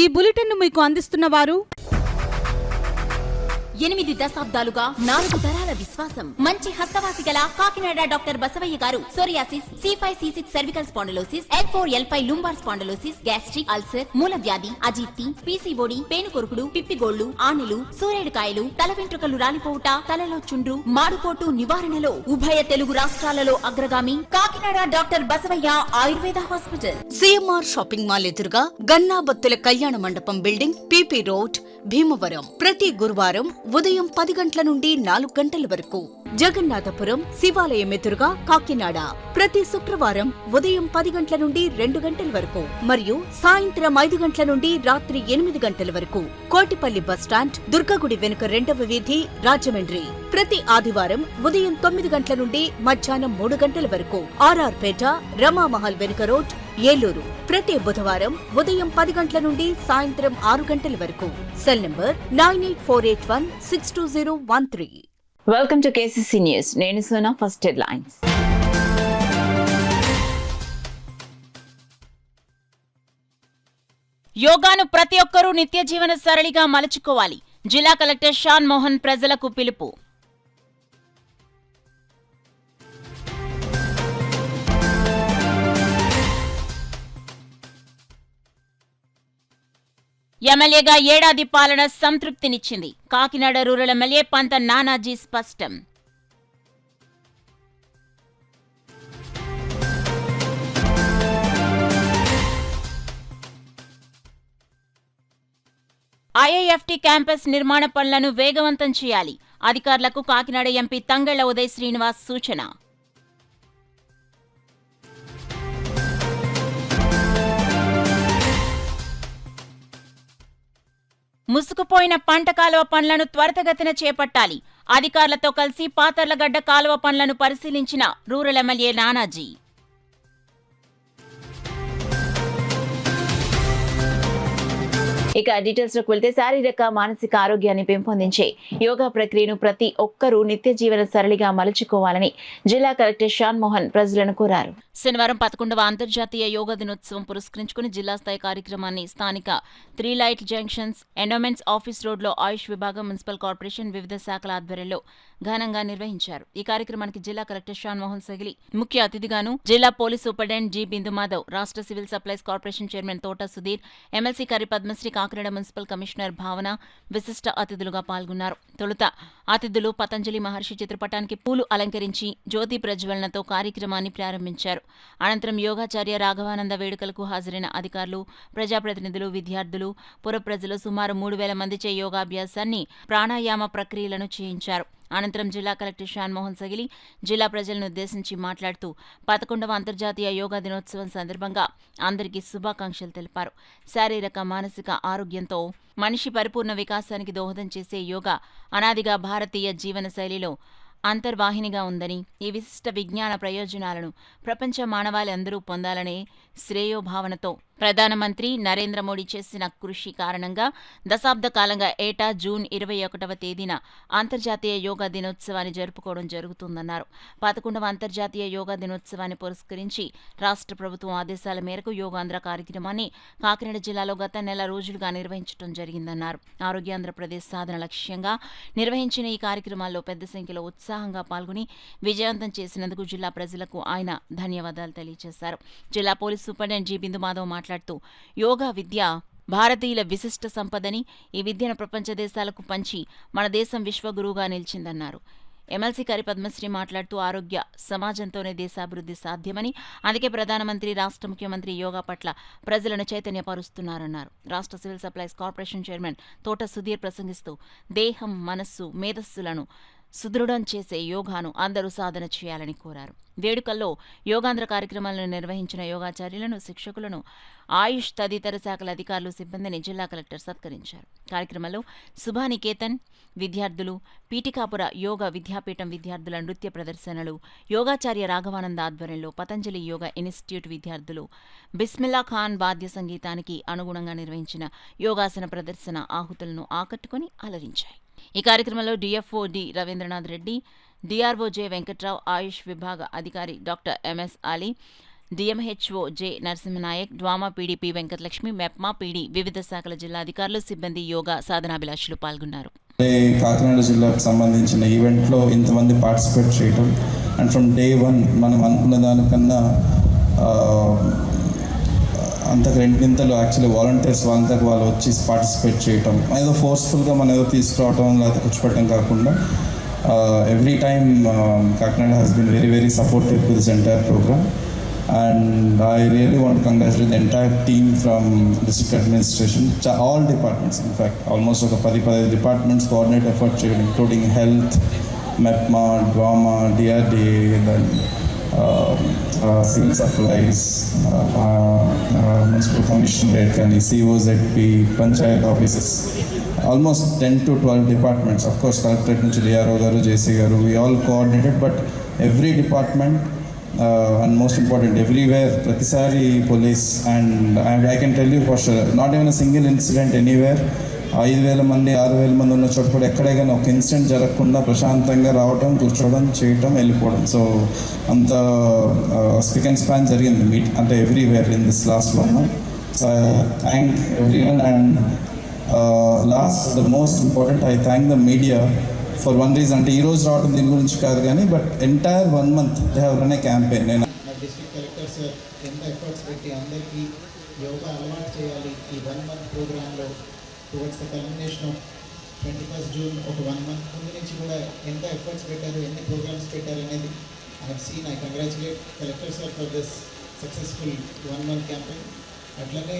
ఈ బులెటిన్ను మీకు అందిస్తున్న వారు 8 దశాబ్దాలుగా 4 తరాల విశ్వాసం. మంచి హస్తవాసి గల కాకినాడ డాక్టర్ బసవయ్య గారు psoriasis, C5C6 cervical spondylosis, L4L5 lumbar spondylosis, gastric ulcer, మూల వ్యాధి, అజీర్తి, PCOD, పేనుకొరుకుడు, పిప్పిగోళ్లు, ఆనెలు, సూరేడుకాయలు, తల వెంట్రుకలు రాలిపోవుట, తలలో చుండ్రు, మాడుకోటు నివారణలో ఉభయ తెలుగు రాష్ట్రాలలో అగ్రగామి Kakinada doctor Basavaiah Ayurveda hospital. CMR shopping mall ఎదురుగా గన్నాబత్తుల కళ్యాణ మండపం బిల్డింగ్, PP రోడ్, భీమవరం. ప్రతి గురువారం ఉదయం 10 గంటల నుండి 4 గంటల వరకు. జగన్నాథపురం శివాలయం ఎదురుగా కాకినాడ ప్రతి శుక్రవారం ఉదయం 10 గంటల నుండి 2 గంటల వరకు మరియు సాయంత్రం 5 గంటల నుండి రాత్రి 8 గంటల వరకు. కోటిపల్లి బస్టాండ్, దుర్గగుడి వెనుక 2వ వీధి, రాజమండ్రి. ప్రతి ఆదివారం ఉదయం 9 గంటల నుండి మధ్యాహ్నం 3 గంటల వరకు. RR పేట, రమామహల్ వెనుక రోడ్, ఏలూరు. ప్రతి బుధవారం ఉదయం 10 గంటల నుండి సాయంత్రం 6 గంటల వరకు. Cell number 9848162013. Welcome to KCC news. నేను సోనా. First headlines. యోగాను ప్రతి ఒక్కరూ నిత్య జీవన సరళిగా మలుచుకోవాలి. జిల్లా కలెక్టర్ షాన్ మోహన్ ప్రజలకు పిలుపు. ఎమ్మెల్యేగా ఏడాది పాలన సంతృప్తినిచ్చింది. కాకినాడ రూరల్ ఎమ్మెల్యే పంత నానాజీ స్పష్టం. IIFT క్యాంపస్ నిర్మాణ పనులను వేగవంతం చేయాలి. అధికారులకు కాకినాడ ఎంపీ తంగెళ్ల ఉదయ్ శ్రీనివాస్ సూచన. ముసుగుపోయిన పంట కాలువ పనులను త్వరితగతిన చేపట్టాలి. అధికారులతో కలిసి పాతర్లగడ్డ కాలువ పనులను పరిశీలించిన రూరల్ ఎమ్మెల్యే నానాజీ. ఇక డీటెయిల్స్ లోకి వెళ్తే, శారీరక మానసిక ఆరోగ్యాన్ని పెంపొందించే యోగా ప్రక్రియను ప్రతి ఒక్కరూ నిత్య జీవన సరళిగా మలుచుకోవాలని జిల్లా కలెక్టర్ షాన్ మోహన్ ప్రజలను కోరారు. శనివారం 11వ అంతర్జాతీయ యోగా దినోత్సవం పురస్కరించుకుని జిల్లా స్థాయి కార్యక్రమాన్ని స్థానిక 3 లైట్ జంక్షన్స్ ఎండోమెంట్స్ ఆఫీస్ రోడ్లో ఆయుష్ విభాగం, మున్సిపల్ కార్పొరేషన్ వివిధ శాఖల ఆధ్వర్యంలో ఘనంగా నిర్వహించారు. ఈ కార్యక్రమానికి జిల్లా కలెక్టర్ షాన్ మోహన్ సగిలి ముఖ్య అతిథిగాను, జిల్లా పోలీస్ సూపరింటెండెంట్ జి బిందుమాధవ్, రాష్ట్ర సివిల్ సప్లైస్ కార్పొరేషన్ చైర్మన్ తోట సుధీర్, ఎమ్మెల్సీ కరి పద్మశ్రీ, కాకినాడ మున్సిపల్ కమిషనర్ భావన విశిష్ట అతిథులుగా పాల్గొన్నారు. తొలుత అతిథులు పతంజలి మహర్షి చిత్రపటానికి పూలు అలంకరించి జ్యోతి ప్రజ్వలనతో కార్యక్రమాన్ని ప్రారంభించారు. అనంతరం యోగాచార్య రాఘవానంద వేడుకలకు హాజరైన అధికారులు, ప్రజాప్రతినిధులు, విద్యార్థులు, పుర ప్రజలు సుమారు 3000 మందిచే యోగాభ్యాసాన్ని, ప్రాణాయామ ప్రక్రియలను చేయించారు. అనంతరం జిల్లా కలెక్టర్ షాన్ మోహన్ సగిలి జిల్లా ప్రజలను ఉద్దేశించి మాట్లాడుతూ 11వ అంతర్జాతీయ యోగా దినోత్సవం సందర్భంగా అందరికీ శుభాకాంక్షలు తెలిపారు. శారీరక మానసిక ఆరోగ్యంతో మనిషి పరిపూర్ణ వికాసానికి దోహదం చేసే యోగా అనాదిగా భారతీయ జీవన శైలిలో అంతర్వాహినిగా ఉందని, ఈ విశిష్ట విజ్ఞాన ప్రయోజనాలను ప్రపంచ మానవాళి అందరూ పొందాలనే శ్రేయోభావనతో ప్రధానమంత్రి నరేంద్ర మోడీ చేసిన కృషి కారణంగా దశాబ్ద కాలంగా ఏటా జూన్ 21వ తేదీన అంతర్జాతీయ యోగా దినోత్సవాన్ని జరుపుకోవడం జరుగుతుందన్నారు. 11వ అంతర్జాతీయ యోగా దినోత్సవాన్ని పురస్కరించి రాష్ట్ర ప్రభుత్వం ఆదేశాల మేరకు యోగాంధ్ర కార్యక్రమాన్ని కాకినాడ జిల్లాలో గత నెల రోజులుగా నిర్వహించడం జరిగిందన్నారు. ఆరోగ్యాంధ్రప్రదేశ్ సాధన లక్ష్యంగా నిర్వహించిన ఈ కార్యక్రమాల్లో పెద్ద సంఖ్యలో ఉత్సాహంగా పాల్గొని విజయవంతం చేసినందుకు జిల్లా ప్రజలకు ఆయన ధన్యవాదాలు తెలియజేశారు. జిల్లా పోలీస్ సూపరింటెండెంట్ జి బిందుమాధవ్ మాట్లాడుతూ, యోగా విద్య భారతీయుల విశిష్ట సంపదని, ఈ విద్యను ప్రపంచ దేశాలకు పంచి మన దేశం విశ్వగురువుగా నిలిచిందన్నారు. ఎమ్మెల్సీ కరి పద్మశ్రీ మాట్లాడుతూ, ఆరోగ్య సమాజంతోనే దేశాభివృద్ధి సాధ్యమని, అందుకే ప్రధానమంత్రి, రాష్ట్ర ముఖ్యమంత్రి యోగా పట్ల ప్రజలను చైతన్యపరుస్తున్నారన్నారు. రాష్ట్ర సివిల్ సప్లైస్ కార్పొరేషన్ చైర్మన్ తోట సుధీర్ ప్రసంగిస్తూ, దేహం, మనస్సు, మేధస్సులను సుదృఢం చేసే యోగాను అందరూ సాధన చేయాలని కోరారు. వేడుకల్లో యోగాంధ్ర కార్యక్రమాలను నిర్వహించిన యోగాచార్యులను, శిక్షకులను, ఆయుష్ తదితర శాఖల అధికారులు, సిబ్బందిని జిల్లా కలెక్టర్ సత్కరించారు. కార్యక్రమంలో శుభానికేతన్ విద్యార్థులు, పీఠికాపుర యోగా విద్యాపీఠం విద్యార్థుల నృత్య ప్రదర్శనలు, యోగాచార్య రాఘవానంద ఆధ్వర్యంలో పతంజలి యోగా ఇన్స్టిట్యూట్ విద్యార్థులు బిస్మిల్లా ఖాన్ వాద్య సంగీతానికి అనుగుణంగా నిర్వహించిన యోగాసన ప్రదర్శన ఆహుతులను ఆకట్టుకుని అలరించాయి. ఈ కార్యక్రమంలో DFO D Ravindranath Reddy, DRO J Venkatrao, AYUSH విభాగ అధికారి doctor MS Ali, DMHO J Narasimhanayak, DWAMA PDP Venkatalakshmi, MEPMA PD, వివిధ శాఖల జిల్లా అధికారులు, సిబ్బంది, యోగా సాధనాభిలాషులు పాల్గొన్నారు. కాకినాడ జిల్లాకు సంబంధించిన ఈవెంట్లో ఇంతమంది పార్టిసిపేట్ చేయడం అండ్ ఫ్రమ్ డే 1 మనం అనుకున్న దానికన్నా అంతకు రెండింతలు యాక్చువల్లీ వాలంటీర్స్ వాళ్ళంతకు వాళ్ళు వచ్చి పార్టిసిపేట్ చేయటం, ఏదో ఫోర్స్ఫుల్గా మనం ఏదో తీసుకురావటం లేకపోతే కూర్చోపెట్టడం కాకుండా every time Kakinada has been very very supportive to this entire programme. And I really want to congratulate the entire team from district administration, all departments, in fact, almost like 10 departments coordinate effort, including health, MEPMA, DWAMA, DRDA, then civil supplies, municipal commissionerate, and COZP, panchayat offices. Almost 10 to 12 departments. Of course, collectorate nunchi DRO garu, JC garu, we all coordinated, but every department. And most important, everywhere, Pratisari police, and I can tell you for sure, not even a single incident anywhere. 5,000 మంది 6,000 మంది ఉన్న చోట కూడా ఎక్కడే కానీ ఒక incident జరగకుండా ప్రశాంతంగా రావడం, కూర్చోవడం, చేయటం, వెళ్ళిపోవడం. సో అంత స్పిక్ అండ్ స్పాన్ జరిగింది మీట్ అంటే everywhere in this last 1 month. So thank everyone. And last the most important, I thank the media for one reason. అంటే ఈరోజు రావడం దీని గురించి కాదు కానీ, but entire 1 month they have run A campaign. నేను డిస్ట్రిక్ట్ కలెక్టర్ సార్ ఎంత efforts పెట్టి అందరికీ యోగా అలవాటు చేయాలి ఈ 1 month ప్రోగ్రాంలో towards the culmination of 21st June ఒక 1 month ముందు నుంచి కూడా ఎంత ఎఫర్ట్స్ పెట్టారు, ఎన్ని ప్రోగ్రామ్స్ పెట్టారు అనేది I have seen. I congratulate collector sir for this successful 1 month campaign. అట్లనే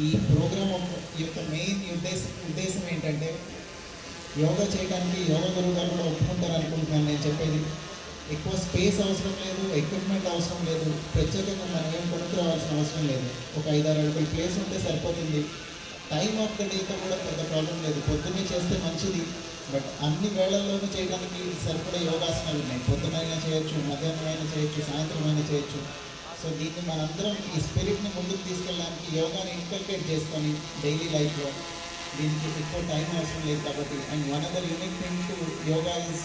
ఈ ప్రోగ్రామ్ యొక్క మెయిన్ ఉద్దేశం ఏంటంటే యోగా చేయడానికి యోగా గురువు గారు కూడా ఒప్పుకుంటారు అనుకుంటున్నాను. నేను చెప్పేది ఎక్కువ స్పేస్ అవసరం లేదు, ఎక్విప్మెంట్ అవసరం లేదు, ప్రత్యేకంగా మనం ఏం కొనుక్కు రావాల్సిన అవసరం లేదు. ఒక 5-6 అడుగుల ప్లేస్ ఉంటే సరిపోతుంది. టైం ఆఫ్ ద డేతో కూడా పెద్ద ప్రాబ్లం లేదు. పొద్దున్నే చేస్తే మంచిది, బట్ అన్ని వేళల్లోనూ చేయడానికి సరిపడే యోగాసనాలు ఉన్నాయి. పొద్దునైనా చేయొచ్చు, మధ్యాహ్నం అయినా చేయొచ్చు, సాయంత్రం అయినా చేయొచ్చు. సో దీన్ని మనందరం ఈ స్పిరిట్ని ముందుకు తీసుకెళ్ళడానికి యోగాని ఇన్కల్కేట్ చేసుకొని డైలీ లైఫ్లో దీనికి ఎక్కువ టైం అవసరం లేదు కాబట్టి. And one other unique thing to yoga is,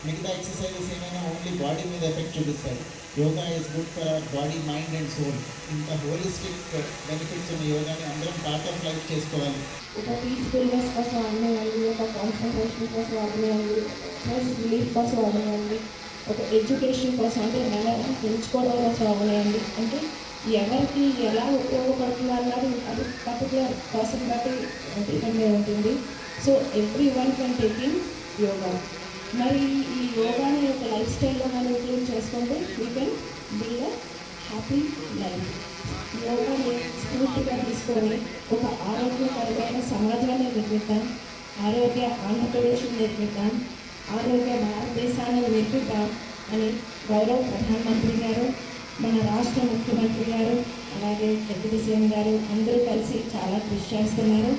మిగతా ఎక్సర్సైజెస్ ఏమైనా ఓన్లీ బాడీ మీద ఎఫెక్ట్ చూపిస్తాయి. Yoga is good for our body, mind and soul. ఇంత హోలిస్టిక్ బెనిఫిట్స్ ఉన్న యోగాని అందరం పార్ట్ ఆఫ్ లైఫ్ చేసుకోవాలి. ఒక పీస్ఫుల్నెస్ కోసం ఆడనివ్వండి, ఒక కాన్సన్ట్రేషన్ కోసం ఆడనివ్వండి, స్ట్రెస్ రిలీఫ్ కోసం ఆడనివ్వండి, ఒక ఎడ్యుకేషన్ కోసం అంటే మనం పెంచుకోవడం కోసం ఆడనివ్వండి. అంటే ఎవరికి ఎలా ఉపయోగపడుతుంది అన్నది అది పర్టికులర్ పర్సన్ బట్టి డిపెండ్ అయి ఉంటుంది. So every one can take in yoga. మరి ఈ యోగాని ఒక లైఫ్ స్టైల్లో మనం ఇంక్లూడ్ చేసుకుంటే we can build a happy life. యోగాని స్ఫూర్తిగా తీసుకొని ఒక ఆరోగ్యకరమైన సమాజాన్ని నిర్మిద్దాం, ఆరోగ్య ఆంధ్రప్రదేశ్ని నిర్మిద్దాం, ఆరోగ్య భారతదేశాన్ని నిర్మిద్దాం అని గౌరవ ప్రధానమంత్రి గారు, మన రాష్ట్ర ముఖ్యమంత్రి గారు, అలాగే డిప్యూటీ సీఎం గారు అందరూ కలిసి చాలా కృషి చేస్తున్నారు.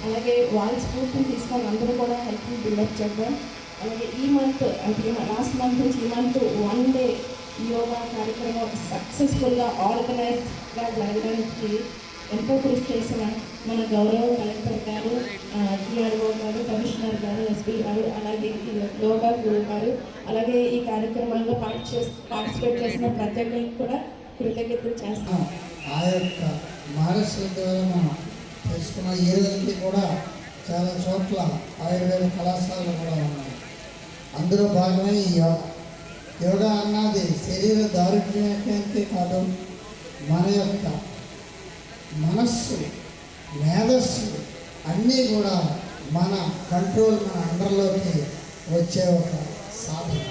అలాగే వాళ్ళ స్ఫూర్తిని తీసుకొని అందరూ కూడా హెల్త్ని బిల్డప్ చేద్దాం. అలాగే ఈ మంత్ అంటే లాస్ట్ మంత్ నుంచి ఈ మంత్ 1 day యోగా కార్యక్రమం సక్సెస్ఫుల్గా ఆర్గనైజ్గా జరగడానికి ఎంతో కృషి చేసిన మన గౌరవ కలెక్టర్ గారు, డిఆర్ఓ గారు, కమిషనర్ గారు, ఎస్పీ గారు, అలాగే యోగా గురువు గారు, అలాగే ఈ కార్యక్రమంలో పార్టిసిపేట్ చేసిన ప్రతి ఒక్కరికి కూడా కృతజ్ఞతలు చేస్తాం. ఆ యొక్క మహర్షుల ద్వారా మనం తెలుసుకున్న ఈ రోజుకి కూడా చాలా చోట్ల ఆయుర్వేద కళాశాలలు కూడా ఉన్నాయి. అందులో భాగమే ఈ యోగా. యోగా అన్నది శరీర దారుఢ్యానికే కాదు, మన యొక్క మనస్సు, మేధస్సు అన్నీ కూడా మన కంట్రోల్, మన అండర్లోకి వచ్చే ఒక సాధన.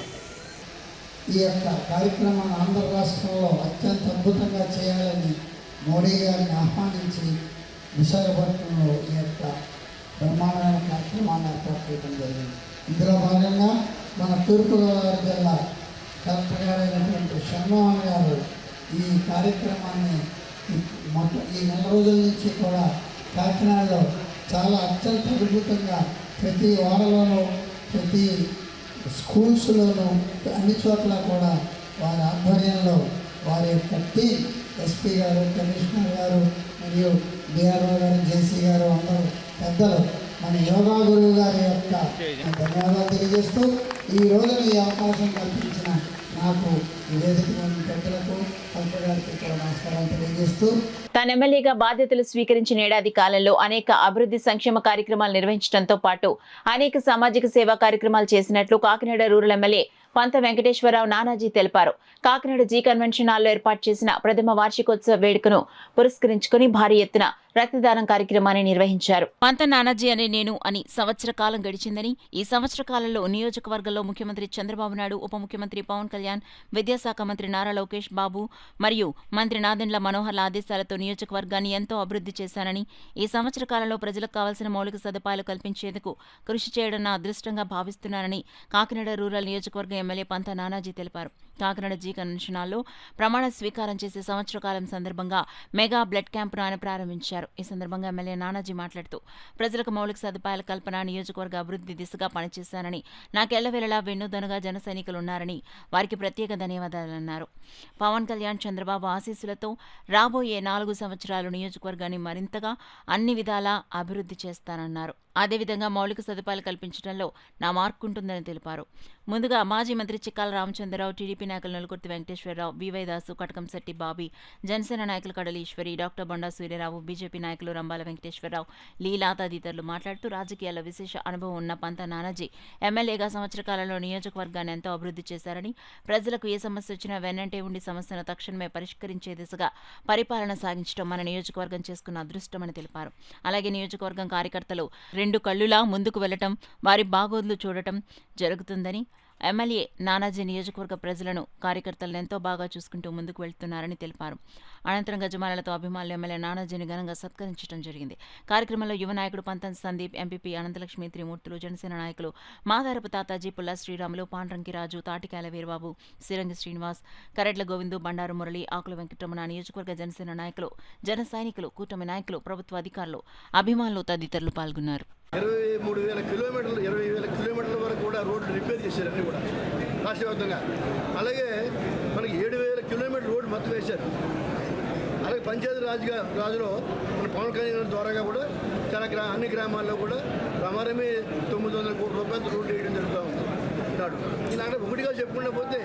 ఈ యొక్క కార్యక్రమాన్ని ఆంధ్ర రాష్ట్రంలో అత్యంత అద్భుతంగా చేయాలని మోడీ గారిని ఆహ్వానించి విశాఖపట్నంలో ఈ యొక్క బ్రహ్మాండమైన కార్యక్రమాన్ని ఏర్పాటు చేయడం జరిగింది. ఇందులో భాగంగా మన తూర్పుగోదావరి జిల్లా కలెక్టర్ గారైనటువంటి శర్మోహన్ గారు ఈ కార్యక్రమాన్ని ఈ 4 రోజుల నుంచి కూడా కాకినాడలో చాలా అత్యంత అద్భుతంగా ప్రతి వాడలోనూ, ప్రతి స్కూల్స్లోనూ, అన్ని చోట్ల కూడా వారి ఆధ్వర్యంలో వారి యొక్క టీం, ఎస్పీ గారు, కమిషనర్ గారు మరియు డిఆర్ఓ గారు, జేసీ గారు అందరూ పెద్దలు మన యోగా గురువు గారి యొక్క ధన్యవాదాలు తెలియజేస్తూ ఈ రోజున ఈ అవకాశం కల్పించిన నాకు ఈ వేదిక మంది పెద్దలకు కలెక్టర్ గారికి కూడా నమస్కారం తెలియజేస్తూ తాను ఎమ్మెల్యేగా బాధ్యతలు స్వీకరించిన ఏడాది కాలంలో అనేక అభివృద్ధి సంక్షేమ కార్యక్రమాలు నిర్వహించడంతో పాటు అనేక సామాజిక సేవా కార్యక్రమాలు చేసినట్లు కాకినాడ రూరల్ ఎమ్మెల్యే పంత వెంకటేశ్వరరావు నానాజీ తెలిపారు. కాకినాడ జీ కన్వెన్షన్ హాల్లో ఏర్పాటు చేసిన ప్రథమ వార్షికోత్సవ వేడుకను పురస్కరించుకుని భారీ ఎత్తున రక్తదానం కార్యక్రమాన్ని నిర్వహించారు. పంత నానాజీ అనే నేను అని సంవత్సర కాలం గడిచిందని, ఈ సంవత్సర కాలంలో నియోజకవర్గంలో ముఖ్యమంత్రి చంద్రబాబు నాయుడు, ఉప ముఖ్యమంత్రి పవన్ కళ్యాణ్, విద్యాశాఖ మంత్రి నారా లోకేష్ బాబు మరియు మంత్రి నాదెండ్ల మనోహర్ల ఆదేశాలతో నియోజకవర్గాన్ని ఎంతో అభివృద్ధి చేశానని, ఈ సంవత్సర కాలంలో ప్రజలకు కావాల్సిన మౌలిక సదుపాయాలు కల్పించేందుకు కృషి చేయడం నా అదృష్టంగా భావిస్తున్నానని కాకినాడ రూరల్ నియోజకవర్గ ఎమ్మెల్యే పంత నానాజీ తెలిపారు. కాకినాడ జీ కన్వెన్షన్ హాల్లో ప్రమాణ స్వీకారం చేసే సంవత్సర కాలం సందర్భంగా మెగా బ్లడ్ క్యాంపును ఆయన ప్రారంభించారు. ఈ సందర్భంగా ఎమ్మెల్యే నానాజీ మాట్లాడుతూ ప్రజలకు మౌలిక సదుపాయాల కల్పన, నియోజకవర్గ అభివృద్ధి దిశగా పనిచేశానని, నాకెళ్లవేళలా వెన్నుదనుగా జన సైనికులున్నారని వారికి ప్రత్యేక ధన్యవాదాలన్నారు. పవన్ కళ్యాణ్, చంద్రబాబు ఆశీస్సులతో రాబోయే 4 సంవత్సరాలు నియోజకవర్గాన్ని మరింతగా అన్ని విధాలా అభివృద్ధి చేస్తానన్నారు. అదేవిధంగా మౌలిక సదుపాయాలు కల్పించడంలో నా మార్కు ఉంటుందని తెలిపారు. ముందుగా మాజీ మంత్రి చిక్కాల రామచంద్రరావు, టీడీపీ నాయకులు నలుకుర్తి వెంకటేశ్వరరావు, వివై దాసు, కటకంశెట్టి బాబీ, జనసేన నాయకులు కడలి ఈశ్వరి, డాక్టర్ బండా సూర్యరావు, బీజేపీ నాయకులు రంబాల వెంకటేశ్వరరావు, లీలా తదితరులు మాట్లాడుతూ రాజకీయాల్లో విశేష అనుభవం ఉన్న పంత నానాజీ ఎమ్మెల్యేగా సంవత్సర కాలంలో నియోజకవర్గాన్ని ఎంతో అభివృద్ధి చేశారని, ప్రజలకు ఏ సమస్య వచ్చినా వెన్నంటే ఉండి సమస్యను తక్షణమే పరిష్కరించే దిశగా పరిపాలన సాగించడం మన నియోజకవర్గం చేసుకున్న అదృష్టమని తెలిపారు. అలాగే నియోజకవర్గం కార్యకర్తలు 2 కళ్ళులా ముందుకు వెళ్లటం, వారి బాగోద్లు చూడటం జరుగుతుందని, ఎమ్మెల్యే నానాజీ నియోజకవర్గ ప్రజలను, కార్యకర్తలను ఎంతో బాగా చూసుకుంటూ ముందుకు వెళ్తున్నారని తెలిపారు. అనంతరం గజమాలతో అభిమానులు ఎమ్మెల్యే నానాజీని ఘనంగా సత్కరించడం జరిగింది. కార్యక్రమంలో యువ నాయకుడు పంతం సందీప్, ఎంపీపీ అనంతలక్ష్మి, త్రిమూర్తులు, జనసేన నాయకులు మాదారపు తాతాజీ, పుల్ల శ్రీరాములు, పాండ్రంకిరాజు, తాటికాయల వీరబాబు, సిరంగి శ్రీనివాస్, కరెడ్ల గోవిందు, బండారు మురళి, ఆకుల వెంకటరమణ, నియోజకవర్గ జనసేన నాయకులు, జన సైనికులు, కూటమి నాయకులు, ప్రభుత్వ అధికారులు, అభిమానులు తదితరులు పాల్గొన్నారు. 23,000 కిలోమీటర్లు 20,000 కిలోమీటర్ల వరకు కూడా రోడ్డు రిపేర్ చేశారు అన్నీ కూడా రాష్ట్ర వ్యాప్తంగా. అలాగే మనకి 7,000 కిలోమీటర్ రోడ్డు మొత్తం వేశారు. అలాగే పంచాయతీ రాజులో మన పవన్ కళ్యాణ్ ద్వారాగా కూడా చాలా అన్ని గ్రామాల్లో కూడా రమారమి 900 కోట్ల రూపాయలతో రోడ్డు వేయడం జరుగుతూ ఉంది. ఇలాంటి ఒకటిగా చెప్పుకుంటూ పోతే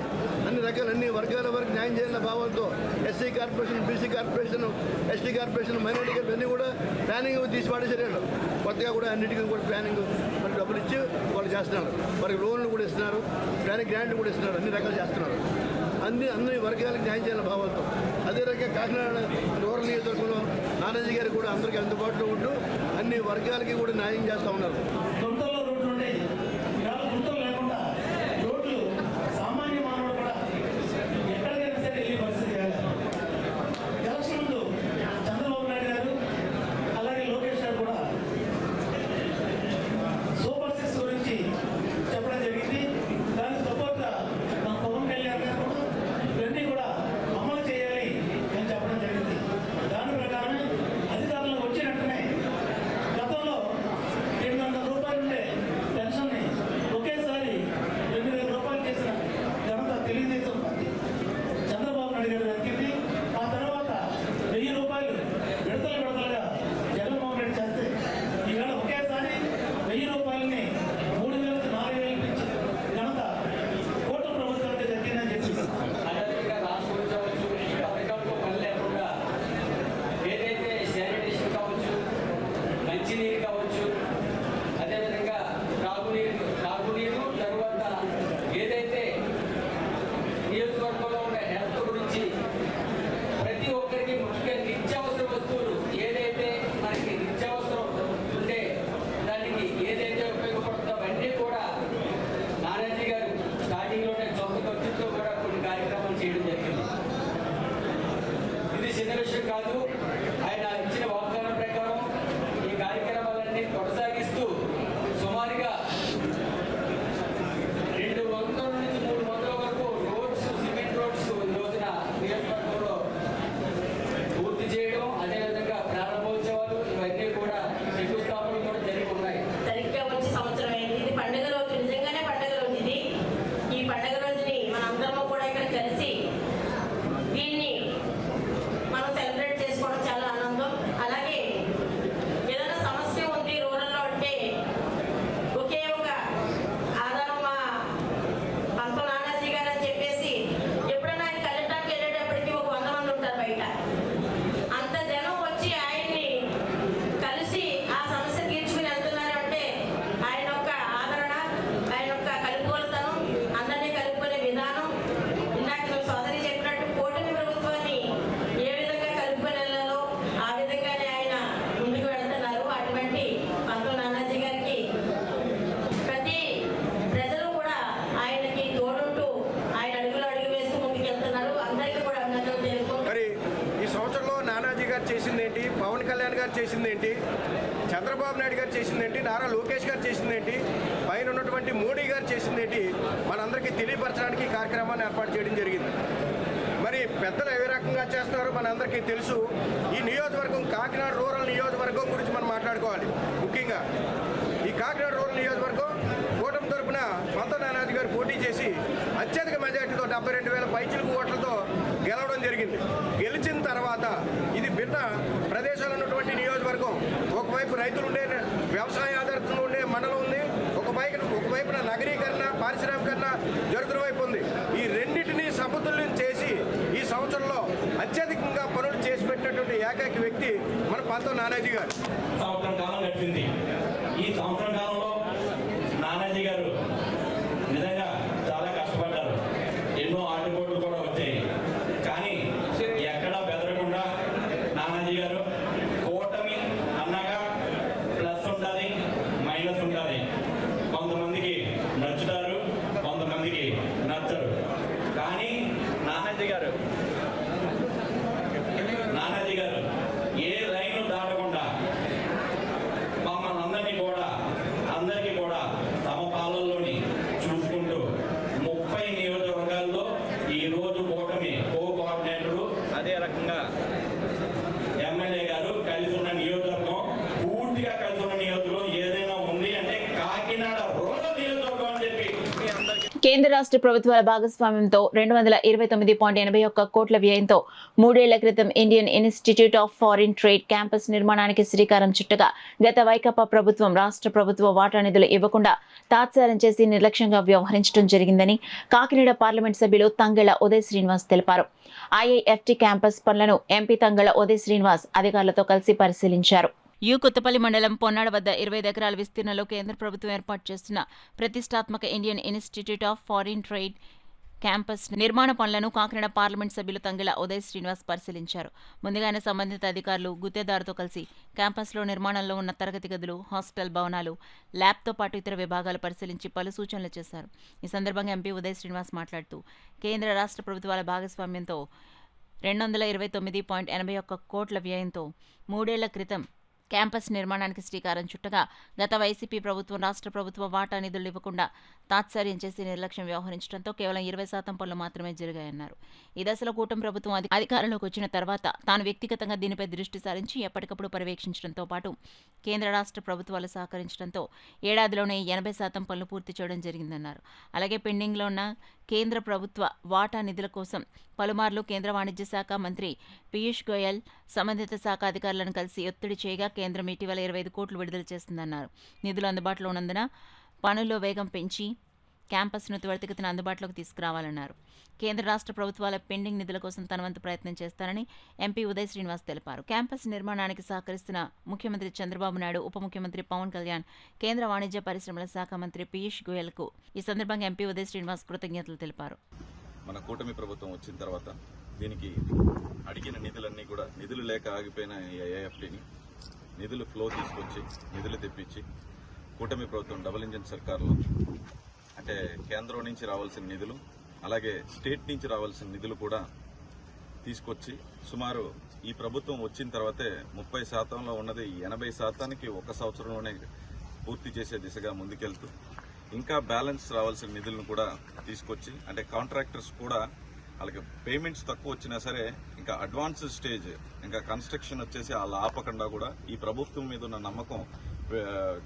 అన్ని రకాల అన్ని వర్గాల వరకు న్యాయం చేయాలన్న భావాలతో SC corporation, BC corporation, ST corporation, minority corporation అన్నీ కూడా ప్లానింగ్ తీసి పడేసారు. కొత్తగా కూడా అన్నిటికీ కూడా ప్లానింగ్ మరి డబ్బులు ఇచ్చి వాళ్ళు చేస్తున్నారు. వారికి లోన్లు కూడా ఇస్తున్నారు, ప్లానింగ్ గ్రాంట్లు కూడా ఇస్తున్నారు, అన్ని రకాలు చేస్తున్నారు. అన్ని వర్గాలకు న్యాయం చేయాలన్న భావాలతో అదే రకంగా కాకినాడ రూరల్ నియోజకవర్గంలో నానాజీ గారు కూడా అందరికీ అందుబాటులో ఉంటూ అన్ని వర్గాలకి కూడా న్యాయం చేస్తూ ఉన్నారు. ఏంటి, పవన్ కళ్యాణ్ గారు చేసింది ఏంటి, చంద్రబాబు నాయుడు గారు చేసింది ఏంటి, నారా లోకేష్ గారు చేసింది ఏంటి, పైన ఉన్నటువంటి మోడీ గారు చేసింది ఏంటి మనందరికీ తెలియపరచడానికి ఈ కార్యక్రమాన్ని ఏర్పాటు చేయడం జరిగింది. మరి పెద్దలు ఏ రకంగా చేస్తారో మనందరికీ తెలుసు. ఈ నియోజకవర్గం కాకినాడ రూరల్ నియోజకవర్గం గురించి మనం మాట్లాడుకోవాలి. ముఖ్యంగా ఈ కాకినాడ రూరల్ నియోజకవర్గం కూటమి తరపున పంత నానాజీ గారు పోటీ చేసి అత్యధిక మెజార్టీతో 72,000 పైచిలుకు ఓట్లతో గెలవడం జరిగింది. గెలిచిన తర్వాత ఇది భిన్న ప్రదేశాలు ఉన్నటువంటి నియోజకవర్గం. ఒకవైపు రైతులు ఉండే వ్యవసాయ ఆధారితంగా ఉండే మండలం ఉంది, ఒకవైపున నగరీకరణ పారిశ్రామికరణ జరుగుతున్న వైపు ఉంది. ఈ రెండింటినీ సమతుల్యం చేసి ఈ సంవత్సరంలో అత్యధికంగా పనులు చేసి పెట్టినటువంటి ఏకైక వ్యక్తి మన పంత నానాజీ గారు. సంవత్సరం కాలం గడిచింది. ఈ సంవత్సరం కాలంలో నానాజీ గారు నిజంగా చాలా కష్టపడ్డారు. ఎన్నో ఆటుపోట్లు కూడా వచ్చాయి. కానీ ఎక్కడా బెదరకుండా నానాజీ గారు కూటమి అన్నాగా ప్లస్ ఉంటుంది, మైనస్ ఉంటుంది. కొంతమందికి నచ్చుతారు, కొంతమందికి నచ్చరు. కానీ నానాజీ గారు ఏ లైన్ దాటకుండా మమ్మల్ని అందరికీ కూడా సమపాలనలోని చూసుకుంటూ 30 నియోజకవర్గాల్లో ఈ రోజు కూటమి కోఆర్డినేటర్లు, అదే రకంగా ఎమ్మెల్యే గారు కలిసి ఉన్న నియోజకవర్గం, పూర్తిగా కలిసి ఉన్న నియోజకవర్గం ఏదైనా ఉంది అంటే కాకినాడ రూరల్ నియోజకవర్గం అని చెప్పి మీ అందరికీ. కేంద్ర రాష్ట్ర ప్రభుత్వాల భాగస్వామ్యంతో 229.81 కోట్ల వ్యయంతో 3 ఏళ్ల క్రితం Indian institute of foreign trade campus నిర్మాణానికి శ్రీకారం చుట్టగా గత వైకాపా ప్రభుత్వం రాష్ట్ర ప్రభుత్వ వాటా నిధులు ఇవ్వకుండా తాత్సారం చేసి నిర్లక్ష్యంగా వ్యవహరించడం జరిగిందని కాకినాడ పార్లమెంట్ సభ్యులు తంగెళ్ల ఉదయ్ శ్రీనివాస్ తెలిపారు. ఐఐఎఫ్టి క్యాంపస్ పనులను ఎంపీ తంగెళ్ల ఉదయ్ శ్రీనివాస్ అధికారులతో కలిసి పరిశీలించారు. కొత్తపల్లి మండలం పొన్నాడ వద్ద 25 ఎకరాల విస్తీర్ణంలో కేంద్ర ప్రభుత్వం ఏర్పాటు చేస్తున్న ప్రతిష్టాత్మక Indian institute of foreign trade campus నిర్మాణ పనులను కాకినాడ పార్లమెంట్ సభ్యులు తంగెళ్ల ఉదయ్ శ్రీనివాస్ పరిశీలించారు. ముందుగానే సంబంధిత అధికారులు గుత్తేదారుతో కలిసి క్యాంపస్లో నిర్మాణంలో ఉన్న తరగతి గదులు, హాస్టల్ భవనాలు, ల్యాబ్తో పాటు ఇతర విభాగాలు పరిశీలించి పలు సూచనలు చేశారు. ఈ సందర్భంగా ఎంపీ ఉదయ్ శ్రీనివాస్ మాట్లాడుతూ కేంద్ర రాష్ట్ర ప్రభుత్వాల భాగస్వామ్యంతో 229.81 కోట్ల వ్యయంతో 3 ఏళ్ల క్రితం క్యాంపస్ నిర్మాణానికి శ్రీకారం చుట్టగా గత వైసీపీ ప్రభుత్వం రాష్ట్ర ప్రభుత్వ వాటా నిధులు ఇవ్వకుండా తాత్సార్యం చేసి నిర్లక్ష్యం వ్యవహరించడంతో కేవలం 20% పనులు మాత్రమే జరిగాయన్నారు. ఈ దశలో కూటమి ప్రభుత్వం అధికారంలోకి వచ్చిన తర్వాత తాను వ్యక్తిగతంగా దీనిపై దృష్టి సారించి ఎప్పటికప్పుడు పర్యవేక్షించడంతో పాటు కేంద్ర రాష్ట్ర ప్రభుత్వాలు సహకరించడంతో ఏడాదిలోనే 80% పనులు పూర్తి చేయడం జరిగిందన్నారు. అలాగే పెండింగ్లో ఉన్న కేంద్ర ప్రభుత్వ వాటా నిధుల కోసం పలుమార్లు కేంద్ర వాణిజ్య శాఖ మంత్రి పీయూష్ గోయల్ సంబంధిత శాఖ అధికారులను కలిసి ఒత్తిడి చేయగా కేంద్రం ఇటీవల 25 కోట్లు విడుదల చేస్తుందన్నారు. నిధులు అందుబాటులో ఉన్నందున పనుల్లో వేగం పెంచి క్యాంపస్ను త్వరితగతిన అందుబాటులోకి తీసుకురావాలన్నారు. కేంద్ర రాష్ట్ర ప్రభుత్వాల పెండింగ్ నిధుల కోసం తన వంతు ప్రయత్నం చేస్తారని ఎంపీ ఉదయ్ శ్రీనివాస్ తెలిపారు. క్యాంపస్ నిర్మాణానికి సహకరిస్తున్న ముఖ్యమంత్రి చంద్రబాబు నాయుడు, ఉప ముఖ్యమంత్రి పవన్ కళ్యాణ్, కేంద్ర వాణిజ్య పరిశ్రమల శాఖ మంత్రి పీయూష్ గోయల్కు ఈ సందర్భంగా ఎంపీ ఉదయ్ శ్రీనివాస్ కృతజ్ఞతలు తెలిపారు. మన కూటమి ప్రభుత్వం వచ్చిన తర్వాత దీనికి అడిగిన నిధులన్నీ కూడా నిధులు లేక ఆగిపోయిన ఐఐఎఫ్టీని నిధులు ఫ్లో తీసుకొచ్చి నిధులు తెప్పించి కూటమి ప్రభుత్వం డబుల్ ఇంజిన్ సర్కార్లో అంటే కేంద్రం నుంచి రావాల్సిన నిధులు అలాగే స్టేట్ నుంచి రావాల్సిన నిధులు కూడా తీసుకొచ్చి సుమారు ఈ ప్రభుత్వం వచ్చిన తర్వాతే 30%లో ఉన్నది 80%కి ఒక సంవత్సరంలోనే పూర్తి చేసే దిశగా ముందుకెళ్తూ ఇంకా బ్యాలెన్స్ రావాల్సిన నిధులను కూడా తీసుకొచ్చి అంటే కాంట్రాక్టర్స్ కూడా వాళ్ళకి పేమెంట్స్ తక్కువ వచ్చినా సరే ఇంకా అడ్వాన్స్ స్టేజ్ ఇంకా కన్స్ట్రక్షన్ వచ్చేసి వాళ్ళ ఆపకుండా కూడా ఈ ప్రభుత్వం మీద ఉన్న నమ్మకం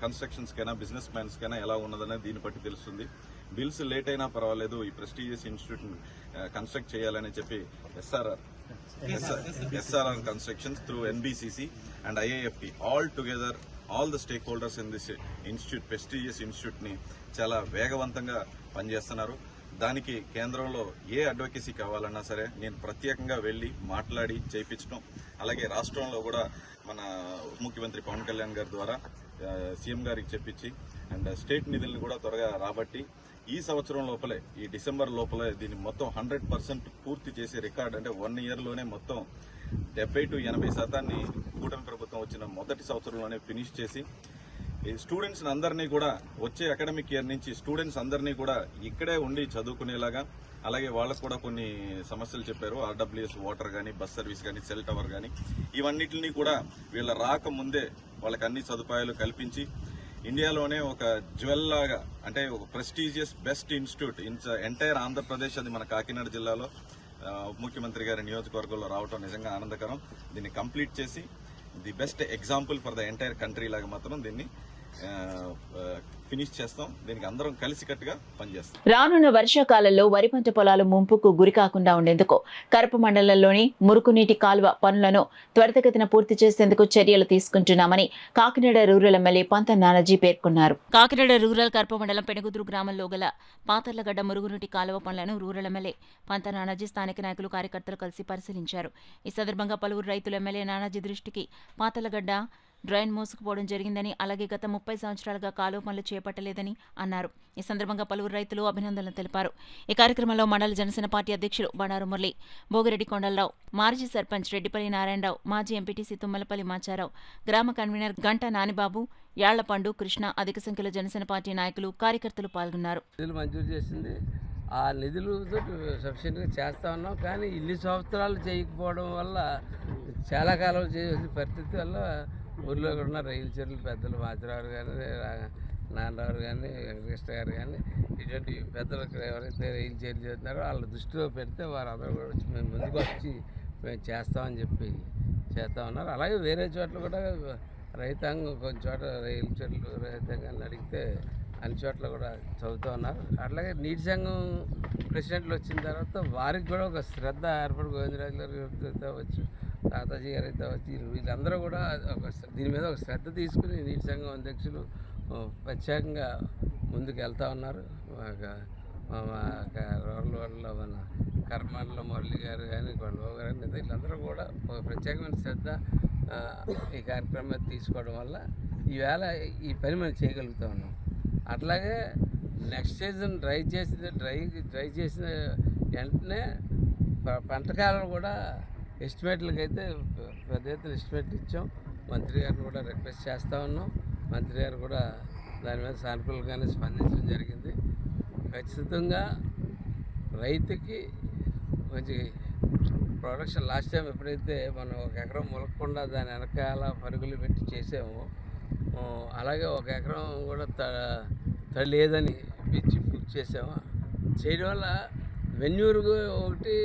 కన్స్ట్రక్షన్స్కైనా బిజినెస్ మ్యాన్స్కైనా ఎలా ఉన్నదనేది దీన్ని బట్టి తెలుస్తుంది. బిల్స్ లేట్ అయినా పర్వాలేదు ఈ ప్రెస్టీజియస్ ఇన్స్టిట్యూట్ కన్స్ట్రక్ట్ చేయాలని చెప్పి SRR constructions through NBCC and IIFT all the stakeholders in this institute prestigious ఇన్స్టిట్యూట్ని చాలా వేగవంతంగా పనిచేస్తున్నారు. దానికి కేంద్రంలో ఏ అడ్వకేసీ కావాలన్నా సరే నేను ప్రత్యేకంగా వెళ్ళి మాట్లాడి చేయించడం అలాగే రాష్ట్రంలో కూడా మన ముఖ్యమంత్రి పవన్ కళ్యాణ్ గారి ద్వారా సీఎం గారికి చెప్పించి అండ్ స్టేట్ నిధులను కూడా త్వరగా రాబట్టి ఈ సంవత్సరం లోపలే ఈ డిసెంబర్ లోపలే దీన్ని మొత్తం 100% పూర్తి చేసే రికార్డ్ అంటే 1 ఇయర్లోనే మొత్తం 70 to 80% కూటమి ప్రభుత్వం వచ్చిన మొదటి సంవత్సరంలోనే ఫినిష్ చేసి ఈ స్టూడెంట్స్ అందరినీ కూడా వచ్చే అకాడమిక్ ఇయర్ నుంచి స్టూడెంట్స్ అందరినీ కూడా ఇక్కడే ఉండి చదువుకునేలాగా, అలాగే వాళ్ళకు కూడా కొన్ని సమస్యలు చెప్పారు. ఆర్డబ్ల్యూఎస్ వాటర్ కానీ, బస్ సర్వీస్ కానీ, సెల్ టవర్ కానీ, ఇవన్నిటిని కూడా వీళ్ళ రాకముందే వాళ్ళకి అన్ని సదుపాయాలు కల్పించి ఇండియాలోనే ఒక జ్యువెల్ లాగా, అంటే ఒక prestigious best institute entire Andhra Pradesh, అది మన కాకినాడ జిల్లాలో ముఖ్యమంత్రి గారి నియోజకవర్గంలో రావటం నిజంగా ఆనందకరం. దీన్ని కంప్లీట్ చేసి the best example for the entire country లాగా మాత్రం దీన్ని ఫినిష్ చేస్తాం. దీనికి అందరం కలిసికట్టుగా పనిచేస్తాం. రానున్న వర్షాకాలంలో వరి పంట పొలాలు ముంపుకు గురి కాకుండా ఉండేందుకు కరప మండలంలోని మురుగునీటి కాలువ పనులను త్వరితగతిన పూర్తి చేసేందుకు చర్యలు తీసుకుంటున్నామని కాకినాడ రూరల్ ఎమ్మెల్యే పంత నానాజీ పేర్కొన్నారు. కాకినాడ రూరల్ కరప మండలం పెనుగుదురు గ్రామంలో గల పాతర్లగడ్డ మురుగునీటి కాలువ పనులను రూరల్ ఎమ్మెల్యే పంత నానాజీ స్థానిక నాయకులు, కార్యకర్తలు కలిసి పరిశీలించారు. ఈ సందర్భంగా పలువురు రైతులు ఎమ్మెల్యే నానాజీ దృష్టికి పాతర్లగడ్డ డ్రైన్ మోసుకుపోవడం జరిగిందని, అలాగే గత 30 సంవత్సరాలుగా కాలువ పనులు చేపట్టలేదని అన్నారు. ఈ సందర్భంగా పలువురు రైతులు అభినందనలు తెలిపారు. ఈ కార్యక్రమంలో మండల జనసేన పార్టీ అధ్యక్షులు బండారు మురళి, భోగిరెడ్డి కొండలరావు, మాజీ సర్పంచ్ రెడ్డిపల్లి నారాయణరావు, మాజీ ఎంపీటీసీ తుమ్మలపల్లి మాచారావు, గ్రామ కన్వీనర్ గంటా నానిబాబు, యాళ్లపండు కృష్ణ, అధిక సంఖ్యలో జనసేన పార్టీ నాయకులు, కార్యకర్తలు పాల్గొన్నారు. ఆ నిధులు సఫిషియెంట్గా చేస్తా ఉన్నాం, కానీ ఇన్ని సంవత్సరాలు చేయకపోవడం వల్ల చాలా కాలం చేసిన పరిస్థితి వల్ల ఊర్లో ఉన్న రైలు చర్యలు పెద్దలు మాచిరావు కానీ, నాన్నరావు కానీ, వెంకటేశ్వర గారు కానీ, ఇటువంటి పెద్దలకు ఎవరైతే రైలు చర్యలు చేస్తున్నారో వాళ్ళ దృష్టిలో పెడితే వారందరూ కూడా వచ్చి మేము ముందుకు వచ్చి మేము చేస్తామని చెప్పి చేస్తూ ఉన్నారు. అలాగే వేరే చోట్ల కూడా రైతాంగం కొన్ని చోట్ల రైలు చర్యలు రైతాంగాన్ని అడిగితే అన్ని చోట్ల కూడా చదువుతూ ఉన్నారు. అట్లాగే నీటి సంఘం ప్రెసిడెంట్లు వచ్చిన తర్వాత వారికి కూడా ఒక శ్రద్ధ ఏర్పడి, గోవిందరాజు గారు అవ్వచ్చు, తాతాజీ గారు అయితే వచ్చి, వీళ్ళందరూ కూడా దీని మీద ఒక శ్రద్ధ తీసుకుని నీటి సంఘం అధ్యక్షులు ప్రత్యేకంగా ముందుకు వెళ్తూ ఉన్నారు. రోడ్లలో మన కర్మాల్లో మురళి గారు కానీ, కొండబాబు గారు కానీ, వీళ్ళందరూ కూడా ఒక ప్రత్యేకమైన శ్రద్ధ ఈ కార్యక్రమం మీద తీసుకోవడం వల్ల ఈవేళ ఈ పని మనం చేయగలుగుతూ ఉన్నాం. అట్లాగే నెక్స్ట్ సీజన్ డ్రై చేసిన వెంటనే పంటకాలం కూడా ఎస్టిమేట్లకి అయితే పెద్ద ఎత్తున ఎస్టిమేట్లు ఇచ్చాం. మంత్రి గారిని కూడా రిక్వెస్ట్ చేస్తూ ఉన్నాం. మంత్రి గారు కూడా దాని మీద సానుకూలంగానే స్పందించడం జరిగింది. ఖచ్చితంగా రైతుకి మంచి ప్రొడక్షన్ లాస్ట్ టైం ఎప్పుడైతే మనం 1 ఎకరం మొలకకుండా దాని వెనకాల పరుగులు పెట్టి చేసామో, అలాగే 1 ఎకరం కూడా తడి లేదని పిచ్చి పూర్తి చేసాము. చేయడం వల్ల వెన్యూరు ఒకటి,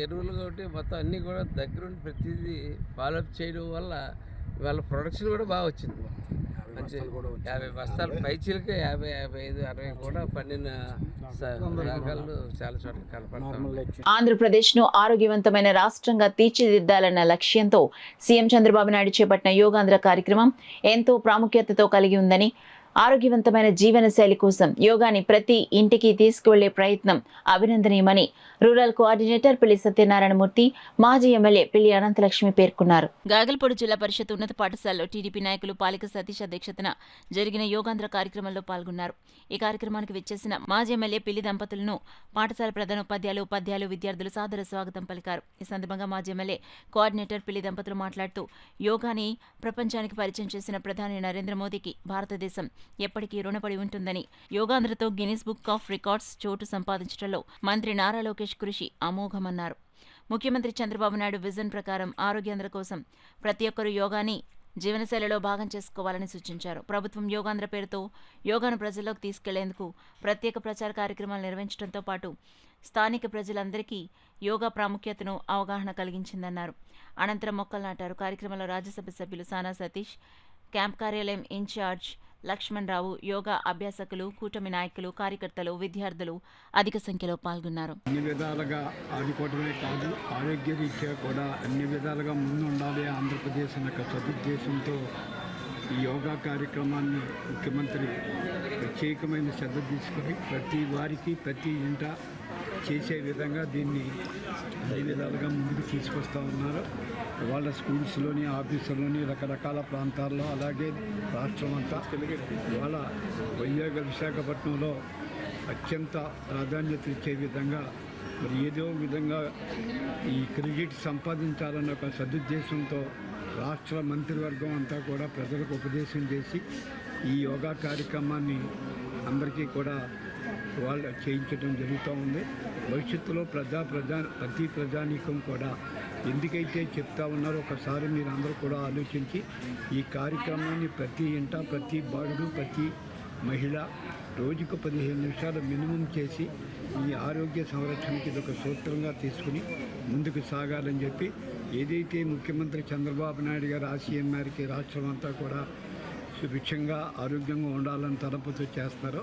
ఎరువులు ఒకటి, మొత్తం అన్నీ కూడా దగ్గరుండి ప్రతిదీ ఫాలోఅప్ చేయడం వల్ల వాళ్ళ ప్రొడక్షన్ కూడా బాగా వచ్చింది. మంచి 50 బస్తాలు పైచీలకే 50, 55, 60 కూడా పండిన రకాలు చాలా చోట్ల కనపడతాయి. ఆంధ్రప్రదేశ్ను ఆరోగ్యవంతమైన రాష్ట్రంగా తీర్చిదిద్దాలన్న లక్ష్యంతో సీఎం చంద్రబాబు నాయుడు చేపట్టిన యోగాంధ్ర కార్యక్రమం ఎంతో ప్రాముఖ్యతతో కలిగి ఉందని, ఆరోగ్యవంతమైన జీవనశైలి కోసం యోగాని ప్రతి ఇంటికి తీసుకువెళ్లే ప్రయత్నం అభినందనీయమని రూరల్ కోఆర్డినేటర్ పిల్లి సత్యనారాయణమూర్తి, మాజీ ఎమ్మెల్యే పిల్లి అనంతలక్ష్మి పేర్కొన్నారు. గాగల్పూడి జిల్లా పరిషత్ ఉన్నత పాఠశాలలో టీడీపీ నాయకులు పాలిక సతీష్ అధ్యక్షతన జరిగిన యోగాంధ్ర కార్యక్రమంలో పాల్గొన్నారు. ఈ కార్యక్రమానికి విచ్చేసిన మాజీ ఎమ్మెల్యే పిల్లి దంపతులను పాఠశాల ప్రధాన ఉపాధ్యాయులు, విద్యార్థులు సాదర స్వాగతం పలికారు. ఈ సందర్భంగా మాజీ ఎమ్మెల్యే కోఆర్డినేటర్ పిల్లి దంపతులు మాట్లాడుతూ, యోగాని ప్రపంచానికి పరిచయం చేసిన ప్రధాని నరేంద్ర మోదీకి భారతదేశం ఎప్పటికీ రుణపడి ఉంటుందని, యోగాంధ్రతో గిన్నిస్ బుక్ ఆఫ్ రికార్డ్స్ చోటు సంపాదించడంలో మంత్రి నారా లోకేష్ కృషి అమోఘమన్నారు. ముఖ్యమంత్రి చంద్రబాబు నాయుడు విజన్ ప్రకారం ఆరోగ్యాంధ్ర కోసం ప్రతి ఒక్కరూ యోగాని జీవనశైలిలో భాగం చేసుకోవాలని సూచించారు. ప్రభుత్వం యోగాంధ్ర పేరుతో యోగాను ప్రజల్లోకి తీసుకెళ్లేందుకు ప్రత్యేక ప్రచార కార్యక్రమాలు నిర్వహించడంతో పాటు స్థానిక ప్రజలందరికీ యోగా ప్రాముఖ్యతను అవగాహన కలిగించిందన్నారు. అనంతరం మొక్కలు నాటారు. కార్యక్రమంలో రాజ్యసభ సభ్యులు సానా సతీష్, క్యాంప్ కార్యాలయం ఇన్ఛార్జ్ లక్ష్మణ్ రావు, యోగా అభ్యాసకులు, కూటమి నాయకులు, కార్యకర్తలు, విద్యార్థులు అధిక సంఖ్యలో పాల్గొన్నారు. అన్ని విధాలుగా ఆదుకోవడమే కాదు, ఆరోగ్య రీత్యా కూడా అన్ని విధాలుగా ముందుండాలి ఆంధ్రప్రదేశ్ అనే సదుద్దేశంతో ఈ యోగా కార్యక్రమాన్ని ముఖ్యమంత్రి ప్రత్యేకమైన శ్రద్ధ తీసుకుని ప్రతి వారికి ప్రతి ఇంట చేసే విధంగా దీన్ని అన్ని విధాలుగా ముందుకు తీసుకొస్తూ ఉన్నారు. వాళ్ళ స్కూల్స్లోని, ఆఫీసుల్లోని, రకరకాల ప్రాంతాల్లో, అలాగే రాష్ట్రం అంతా ఇవాళ విశాఖపట్నంలో అత్యంత ప్రాధాన్యత ఇచ్చే విధంగా మరి ఏదో విధంగా ఈ క్రెడిట్ సంపాదించాలన్న ఒక సదుద్దేశంతో రాష్ట్ర మంత్రివర్గం అంతా కూడా ప్రజలకు ఉపదేశం చేసి ఈ యోగా కార్యక్రమాన్ని అందరికీ కూడా వాళ్ళు చేయించడం జరుగుతూ ఉంది. భవిష్యత్తులో ప్రతి ప్రజానీకం కూడా ఎందుకైతే చెప్తా ఉన్నారో ఒకసారి మీరు అందరూ కూడా ఆలోచించి ఈ కార్యక్రమాన్ని ప్రతి ఇంట, ప్రతి బాలుడు, ప్రతి మహిళ రోజుకు 15 నిమిషాలు మినిమం చేసి ఈ ఆరోగ్య సంరక్షణకి ఇదొక సూత్రంగా తీసుకుని ముందుకు సాగాలని చెప్పి ఏదైతే ముఖ్యమంత్రి చంద్రబాబు నాయుడు గారు ఆశయం మేరకి రాష్ట్రం అంతా కూడా సుభిక్షంగా ఆరోగ్యంగా ఉండాలని తలపుతూ చేస్తారో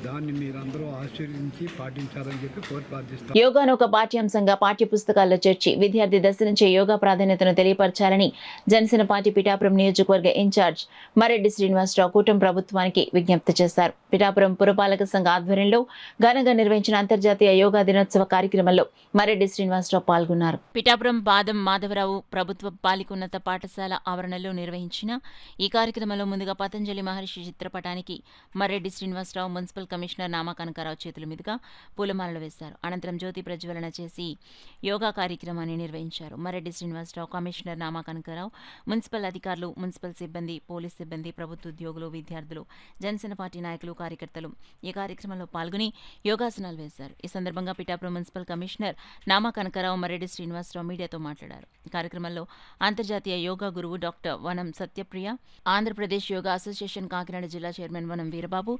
దాన్ని మీరందరూ ఆశీర్వదించి పాటించాలని చెప్పి కోరి ప్రార్థిస్తారు. యోగాను ఒక పాఠ్యాంశంగా పాఠ్య పుస్తకాల్లో చేర్చి విద్యార్థి దశ నుంచే యోగా ప్రాధాన్యతను తెలియపరచాలని జనసేన పార్టీ పిఠాపురం నియోజకవర్గ ఇన్ఛార్జ్ మరెడ్డి శ్రీనివాసరావు కూటమి ప్రభుత్వానికి విజ్ఞప్తి చేశారు. పిఠాపురం పురపాలక సంఘ ఆధ్వర్యంలో ఘనంగా నిర్వహించిన అంతర్జాతీయ యోగా దినోత్సవ కార్యక్రమంలో మరెడ్డి శ్రీనివాసరావు పాల్గొన్నారు. పిఠాపురం బాదం మాధవరావు ప్రభుత్వ బాలికోన్నత పాఠశాల ఆవరణలో నిర్వహించిన ఈ కార్యక్రమంలో ముందుగా పతంజలి మహర్షి చిత్రపటానికి మరెడ్డి శ్రీనివాసరావు మున్సిపల్ కమిషనర్ నామా కనకారావు చేతుల మీదుగా పూలమాలలు వేశారు. అనంతరం జ్యోతి ప్రజ్వలన చేసి యోగా కార్యక్రమాన్ని నిర్వహించారు. మరెడ్డి శ్రీనివాసరావు, కమిషనర్ నామా కనకారావు, మున్సిపల్ అధికారులు, మున్సిపల్ సిబ్బంది, పోలీస్ సిబ్బంది, ప్రభుత్వ ఉద్యోగులు, విద్యార్థులు, జనసేన పార్టీ నాయకులు, కార్యకర్తలు ఈ కార్యక్రమంలో పాల్గొని యోగాసనాలు వేశారు. ఈ సందర్భంగా పిఠాపురం మున్సిపల్ కమిషనర్ నామా కనకారావు, మరెడ్డి శ్రీనివాసరావు మీడియాతో మాట్లాడారు. ఈ కార్యక్రమంలో అంతర్జాతీయ యోగా గురువు డాక్టర్ వనం సత్యప్రియ, ఆంధ్రప్రదేశ్ యోగా అసోసియేషన్ కాకినాడ జిల్లా చైర్మన్ వనం వీరబాబు,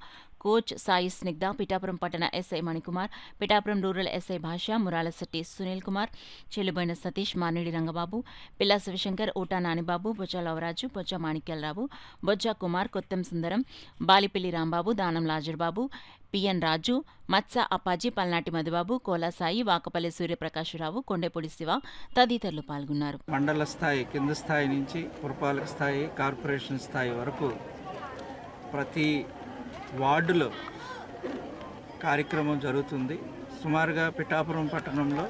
కోచ్ సాయి స్నిగ్ధ, పిఠాపురం పట్టణ SI Manikumar, Pithapuram rural SI భాష, మురాలశెట్టి సునీల్ కుమార్, చెల్లుబోయిన సతీష్, మానేడి రంగబాబు, పిల్లా శివశంకర్, ఊటా నానిబాబు, బొజ్జ లవరాజు, బొజ్జ మాణిక్యాలరావు, బొజ్జ కుమార్, కొత్తం సుందరం, బాలిపిల్లి రాంబాబు, దానం లాజర్బాబు, పిఎన్ రాజు, మత్స అప్పాజీ, పల్నాటి మధుబాబు, కోలాసాయి, వాకపల్లి సూర్యప్రకాశరావు, కొండెపూడి శివ తదితరులు పాల్గొన్నారు. మండల స్థాయి, కింద స్థాయి నుంచి పురపాలక స్థాయి, కార్పొరేషన్ స్థాయి వరకు ప్రతి వార్డులో కార్యక్రమం జరుగుతుంది. సుమారుగా పిఠాపురం పట్టణంలో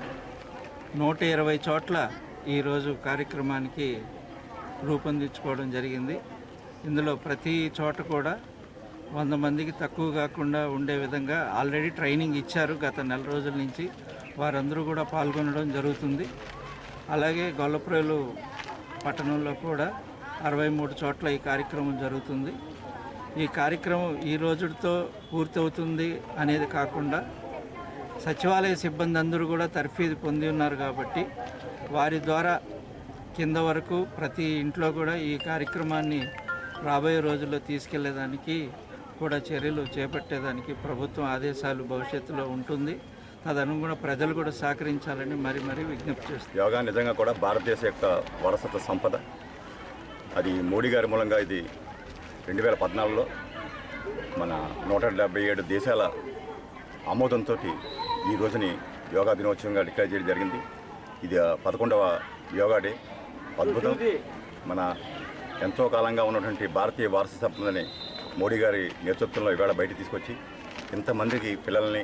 120 చోట్ల ఈరోజు కార్యక్రమానికి రూపొందించుకోవడం జరిగింది. ఇందులో ప్రతి చోట కూడా 100 మందికి తక్కువ కాకుండా ఉండే విధంగా ఆల్రెడీ ట్రైనింగ్ ఇచ్చారు. గత నెల రోజుల నుంచి వారందరూ కూడా పాల్గొనడం జరుగుతుంది. అలాగే గొల్లప్రోలు పట్టణంలో కూడా 63 చోట్ల ఈ కార్యక్రమం జరుగుతుంది. ఈ కార్యక్రమం ఈ రోజుతో పూర్తవుతుంది అనేది కాకుండా సచివాలయ సిబ్బంది అందరూ కూడా తర్ఫీదు పొంది ఉన్నారు కాబట్టి వారి ద్వారా కింద వరకు ప్రతి ఇంట్లో కూడా ఈ కార్యక్రమాన్ని రాబోయే రోజుల్లో తీసుకెళ్లేదానికి కూడా చర్యలు చేపట్టేదానికి ప్రభుత్వం ఆదేశాలు భవిష్యత్తులో ఉంటుంది. తదనుగుణంగా ప్రజలు కూడా సహకరించాలని మరీ విజ్ఞప్తి చేస్తుంది. యోగా నిజంగా కూడా భారతదేశ యొక్క వారసత్వ సంపద. అది మోడీ గారి మూలంగా ఇది 2014లో మన 177 దేశాల ఆమోదంతో ఈ రోజుని యోగా దినోత్సవంగా డిక్లేర్ చేయడం జరిగింది. ఇది 11వ యోగా డే. అద్భుతం. మన ఎంతో కాలంగా ఉన్నటువంటి భారతీయ వారసత్వ సంపదని మోడీ గారి నేతృత్వంలో ఇవాళ బయట తీసుకొచ్చి ఇంతమందికి పిల్లల్ని,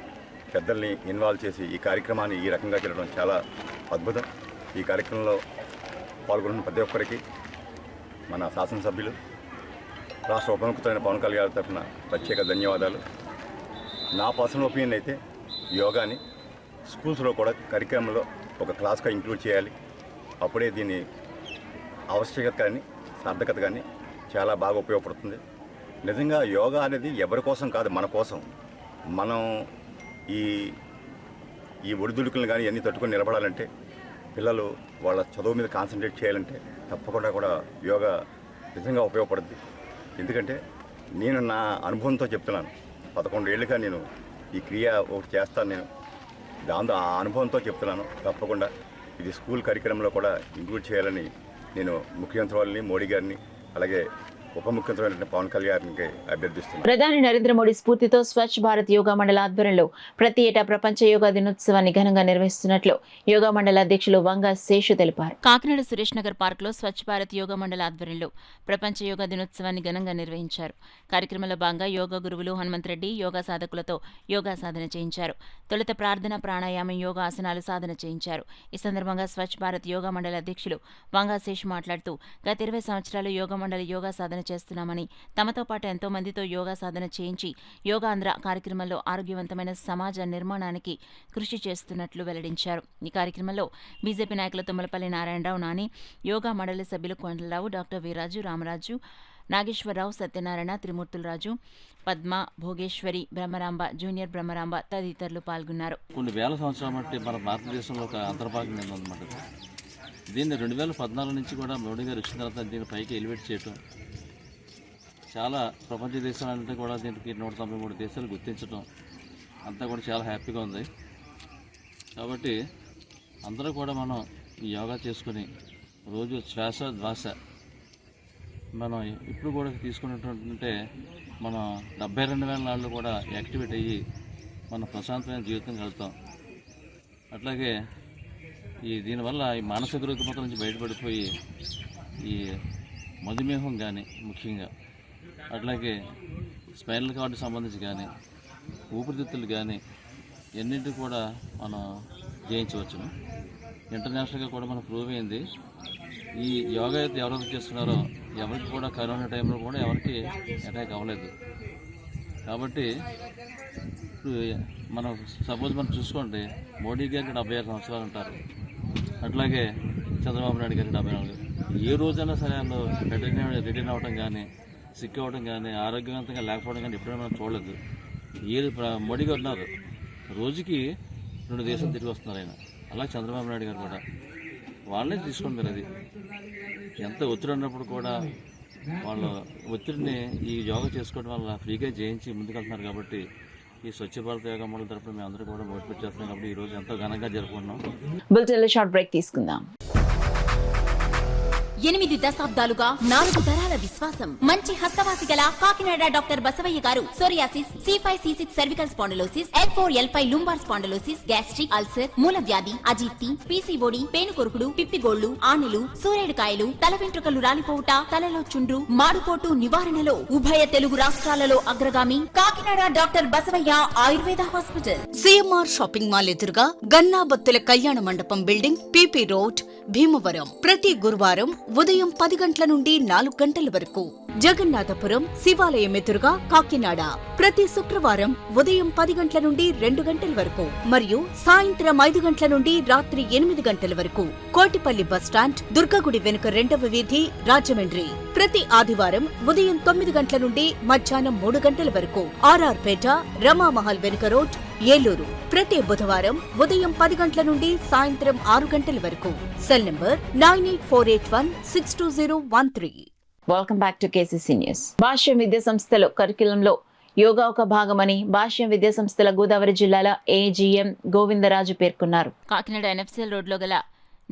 పెద్దల్ని ఇన్వాల్వ్ చేసి ఈ కార్యక్రమాన్ని ఈ రకంగా చేయడం చాలా అద్భుతం. ఈ కార్యక్రమంలో పాల్గొన్న ప్రతి ఒక్కరికి మన శాసనసభ్యులు, రాష్ట్ర ఉప ముఖ్యమంత్రి పవన్ కళ్యాణ్ గారి తరఫున ప్రత్యేక ధన్యవాదాలు. నా పర్సనల్ ఒపీనియన్ అయితే యోగాని స్కూల్స్లో కూడా కరిక్రమంలో ఒక క్లాస్గా ఇంక్లూడ్ చేయాలి. అప్పుడే దీని ఆవశ్యకత కానీ సార్థకత కానీ చాలా బాగా ఉపయోగపడుతుంది. నిజంగా యోగా అనేది ఎవరి కోసం కాదు, మన కోసం. మనం ఈ ఒడిదుడుకులను కానీ అన్నీ తట్టుకొని నిలబడాలంటే, పిల్లలు వాళ్ళ చదువు మీద కాన్సన్ట్రేట్ చేయాలంటే తప్పకుండా కూడా యోగా నిజంగా ఉపయోగపడుద్ది. ఎందుకంటే నేను నా అనుభవంతో చెప్తున్నాను. 11 ఏళ్ళుగా నేను ఈ క్రియ ఒకటి చేస్తాను. నేను దాంతో ఆ అనుభవంతో చెప్తున్నాను. తప్పకుండా ఇది స్కూల్ కరికులంలో కూడా ఇంక్లూడ్ చేయాలని నేను ముఖ్యమంత్రి వాళ్ళని, మోడీ గారిని, అలాగే ఉప ముఖ్యమంత్రి పవన్ కళ్యాణ్కి అభ్యర్థిస్తున్నాను. ప్రధాని నరేంద్ర మోడీ స్ఫూర్తితో స్వచ్ఛ భారత్ యోగా మండల ఆధ్వర్యంలో ప్రతి ఏటా ప్రపంచ యోగా దినోత్సవాన్ని ఘనంగా నిర్వహిస్తున్నట్లు యోగా మండల అధ్యక్షులు వంగ శేషు తెలిపారు. కాకినాడ సురేష్ నగర్ పార్కులో స్వచ్ఛ భారత్ యోగా మండల ఆధ్వర్యంలో ప్రపంచ యోగా దినోత్సవాన్ని ఘనంగా నిర్వహించారు. కార్యక్రమంలో భాగంగా యోగా గురువులు హనుమంత్ రెడ్డి యోగా సాధకులతో యోగా సాధన చేయించారు. తొలుత ప్రార్థన, ప్రాణాయామం, యోగా ఆసనాలు సాధన చేయించారు. ఈ సందర్భంగా స్వచ్ఛ భారత్ యోగా మండల అధ్యక్షులు వంగ శేషు మాట్లాడుతూ గత 20 సంవత్సరాలు యోగా మండలి యోగా సాధన చేస్తున్నామని, తమతో పాటు ఎంతో మందితో యోగా సాధన చేయించి యోగా ఆంధ్ర కార్యక్రమంలో ఆరోగ్యవంతమైన సమాజ నిర్మాణానికి కృషి చేస్తున్నట్లు వెల్లడించారు. ఈ కార్యక్రమంలో బీజేపీ నాయకులు తుమ్మలపల్లి నారాయణరావు, నాని, యోగా మండలి సభ్యులు కొండలరావు, డాక్టర్ వీరాజు, రామరాజు, నాగేశ్వరరావు, సత్యనారాయణ, త్రిమూర్తులరాజు, పద్మ, భోగేశ్వరి, బ్రహ్మరాంబ, జూనియర్ బ్రహ్మరాంబ తదితరులు పాల్గొన్నారు. కొన్ని వేల సంవత్సరాల బట్టి మన భారతదేశంలో ఒక అంతర్భాగం ఉందన్నమాట. దీన్ని 2014 నుంచి కూడా మోడీ గారు వచ్చిన తర్వాత దీన్ని పైకి ఎలివేట్ చేయటం, చాలా ప్రపంచ దేశాలంటే కూడా దీనికి 193 దేశాలు గుర్తించడం అంతా కూడా చాలా హ్యాపీగా ఉంది. కాబట్టి అందరూ కూడా మనం ఈ యోగా చేసుకుని రోజు శ్వాస ధ్వాస మనం ఇప్పుడు కూడా తీసుకున్నటువంటి మనం 72,000 నాళ్ళు కూడా యాక్టివేట్ అయ్యి మన ప్రశాంతమైన జీవితం గడుపుతాం. అట్లాగే దీనివల్ల ఈ మానసిక రుగ్మత నుంచి బయటపడిపోయి ఈ మధుమేహం కానీ ముఖ్యంగా, అట్లాగే స్పైనల్ కార్డు సంబంధించి కానీ, ఊపిరితిత్తులు కానీ ఎన్నింటి కూడా మనం జయించవచ్చును. ఇంటర్నేషనల్గా కూడా మనం ప్రూవ్ అయింది. ఈ యోగా అయితే ఎవరైతే చేస్తున్నారో ఎవరికి కూడా కరోనా టైంలో కూడా ఎవరికి అటాక్ అవ్వలేదు. కాబట్టి మనం సపోజ్ మనం చూసుకోండి, మోడీ గారికి 76 సంవత్సరాలు అంటారు, అట్లాగే చంద్రబాబు నాయుడు గారికి 74. ఏ రోజైనా సరే వాళ్ళు రిటర్న్ అవ్వడం కానీ, సిక్ అవ్వడం కానీ, ఆరోగ్యవంతంగా లేకపోవడం కానీ ఎప్పుడైనా మనం చూడలేదు. మోడీ గారు ఉన్నారు, రోజుకి 2 దేశాలు తిరిగి వస్తున్నారు ఆయన. అలాగే చంద్రబాబు నాయుడు గారు కూడా వాళ్ళే తీసుకోండి. మీరు అది ఎంత ఒత్తిడి ఉన్నప్పుడు కూడా వాళ్ళు ఒత్తిడిని ఈ యోగా చేసుకోవడం వల్ల ఫ్రీగా జయించి ముందుకెళ్తున్నారు. కాబట్టి ఈ స్వచ్ఛ భారత్ యోగా మండలి తరపున మేము అందరూ కూడా మోటివేట్ చేస్తున్నాం. కాబట్టి ఈరోజు ఎంతో ఘనంగా జరుపుకున్నాం. బులెటిన్లో షార్ట్ బ్రేక్ తీసుకుందాం. 8 దశాబ్దాలుగా 4 తరాల విశ్వాసం. మంచి హస్తవాసి గల కాకినాడ డాక్టర్ బసవయ్య గారు psoriasis, C5, C6 cervical spondylosis, L4, L5 lumbar spondylosis, gastric ulcer, మూల వ్యాధి, అజీర్తి, PCOD, పేనుకొరుకుడు, పిప్పిగోళ్లు, ఆనెలు, సూరేడుకాయలు, తల వెంట్రుకలు రాలిపోవుట, తలలో చుండ్రు, మాడుకోటు నివారణలో ఉభయ తెలుగు రాష్ట్రాలలో అగ్రగామి Kakinada doctor Basavaiah Ayurveda hospital. CMR shopping mall ఎదురుగా గన్నాబత్తుల కళ్యాణ మండపం బిల్డింగ్, PP రోడ్, భీమవరం. ప్రతి గురువారం ఉదయం 10 గంటల నుండి 4 గంటల వరకు. జగన్నాథపురం శివాలయం ఎదురుగా కాకినాడ. ప్రతి శుక్రవారం ఉదయం 10 గంటల నుండి 2 గంటల వరకు మరియు సాయంత్రం 5 గంటల నుండి రాత్రి 8 గంటల వరకు. కోటిపల్లి బస్టాండ్, దుర్గగుడి వెనుక 2వ వీధి, రాజమండ్రి. ప్రతి ఆదివారం ఉదయం 9 గంటల నుండి మధ్యాహ్నం 3 గంటల వరకు. RR పేట, రమామహల్ వెనుక రోడ్, ఏలూరు. ప్రతి బుధవారం ఉదయం 10 గంటల నుండి సాయంత్రం 6 గంటల వరకు. Cell number 9848162013. Welcome back to KCC news. Bhashyam విద్యా సంస్థలో కరిక్యులంలో యోగా ఒక భాగమని భాష్యం విద్యా సంస్థల గోదావరి జిల్లాల AGM గోవిందరాజు పేర్కొన్నారు. కాకినాడ NFCL రోడ్లో గల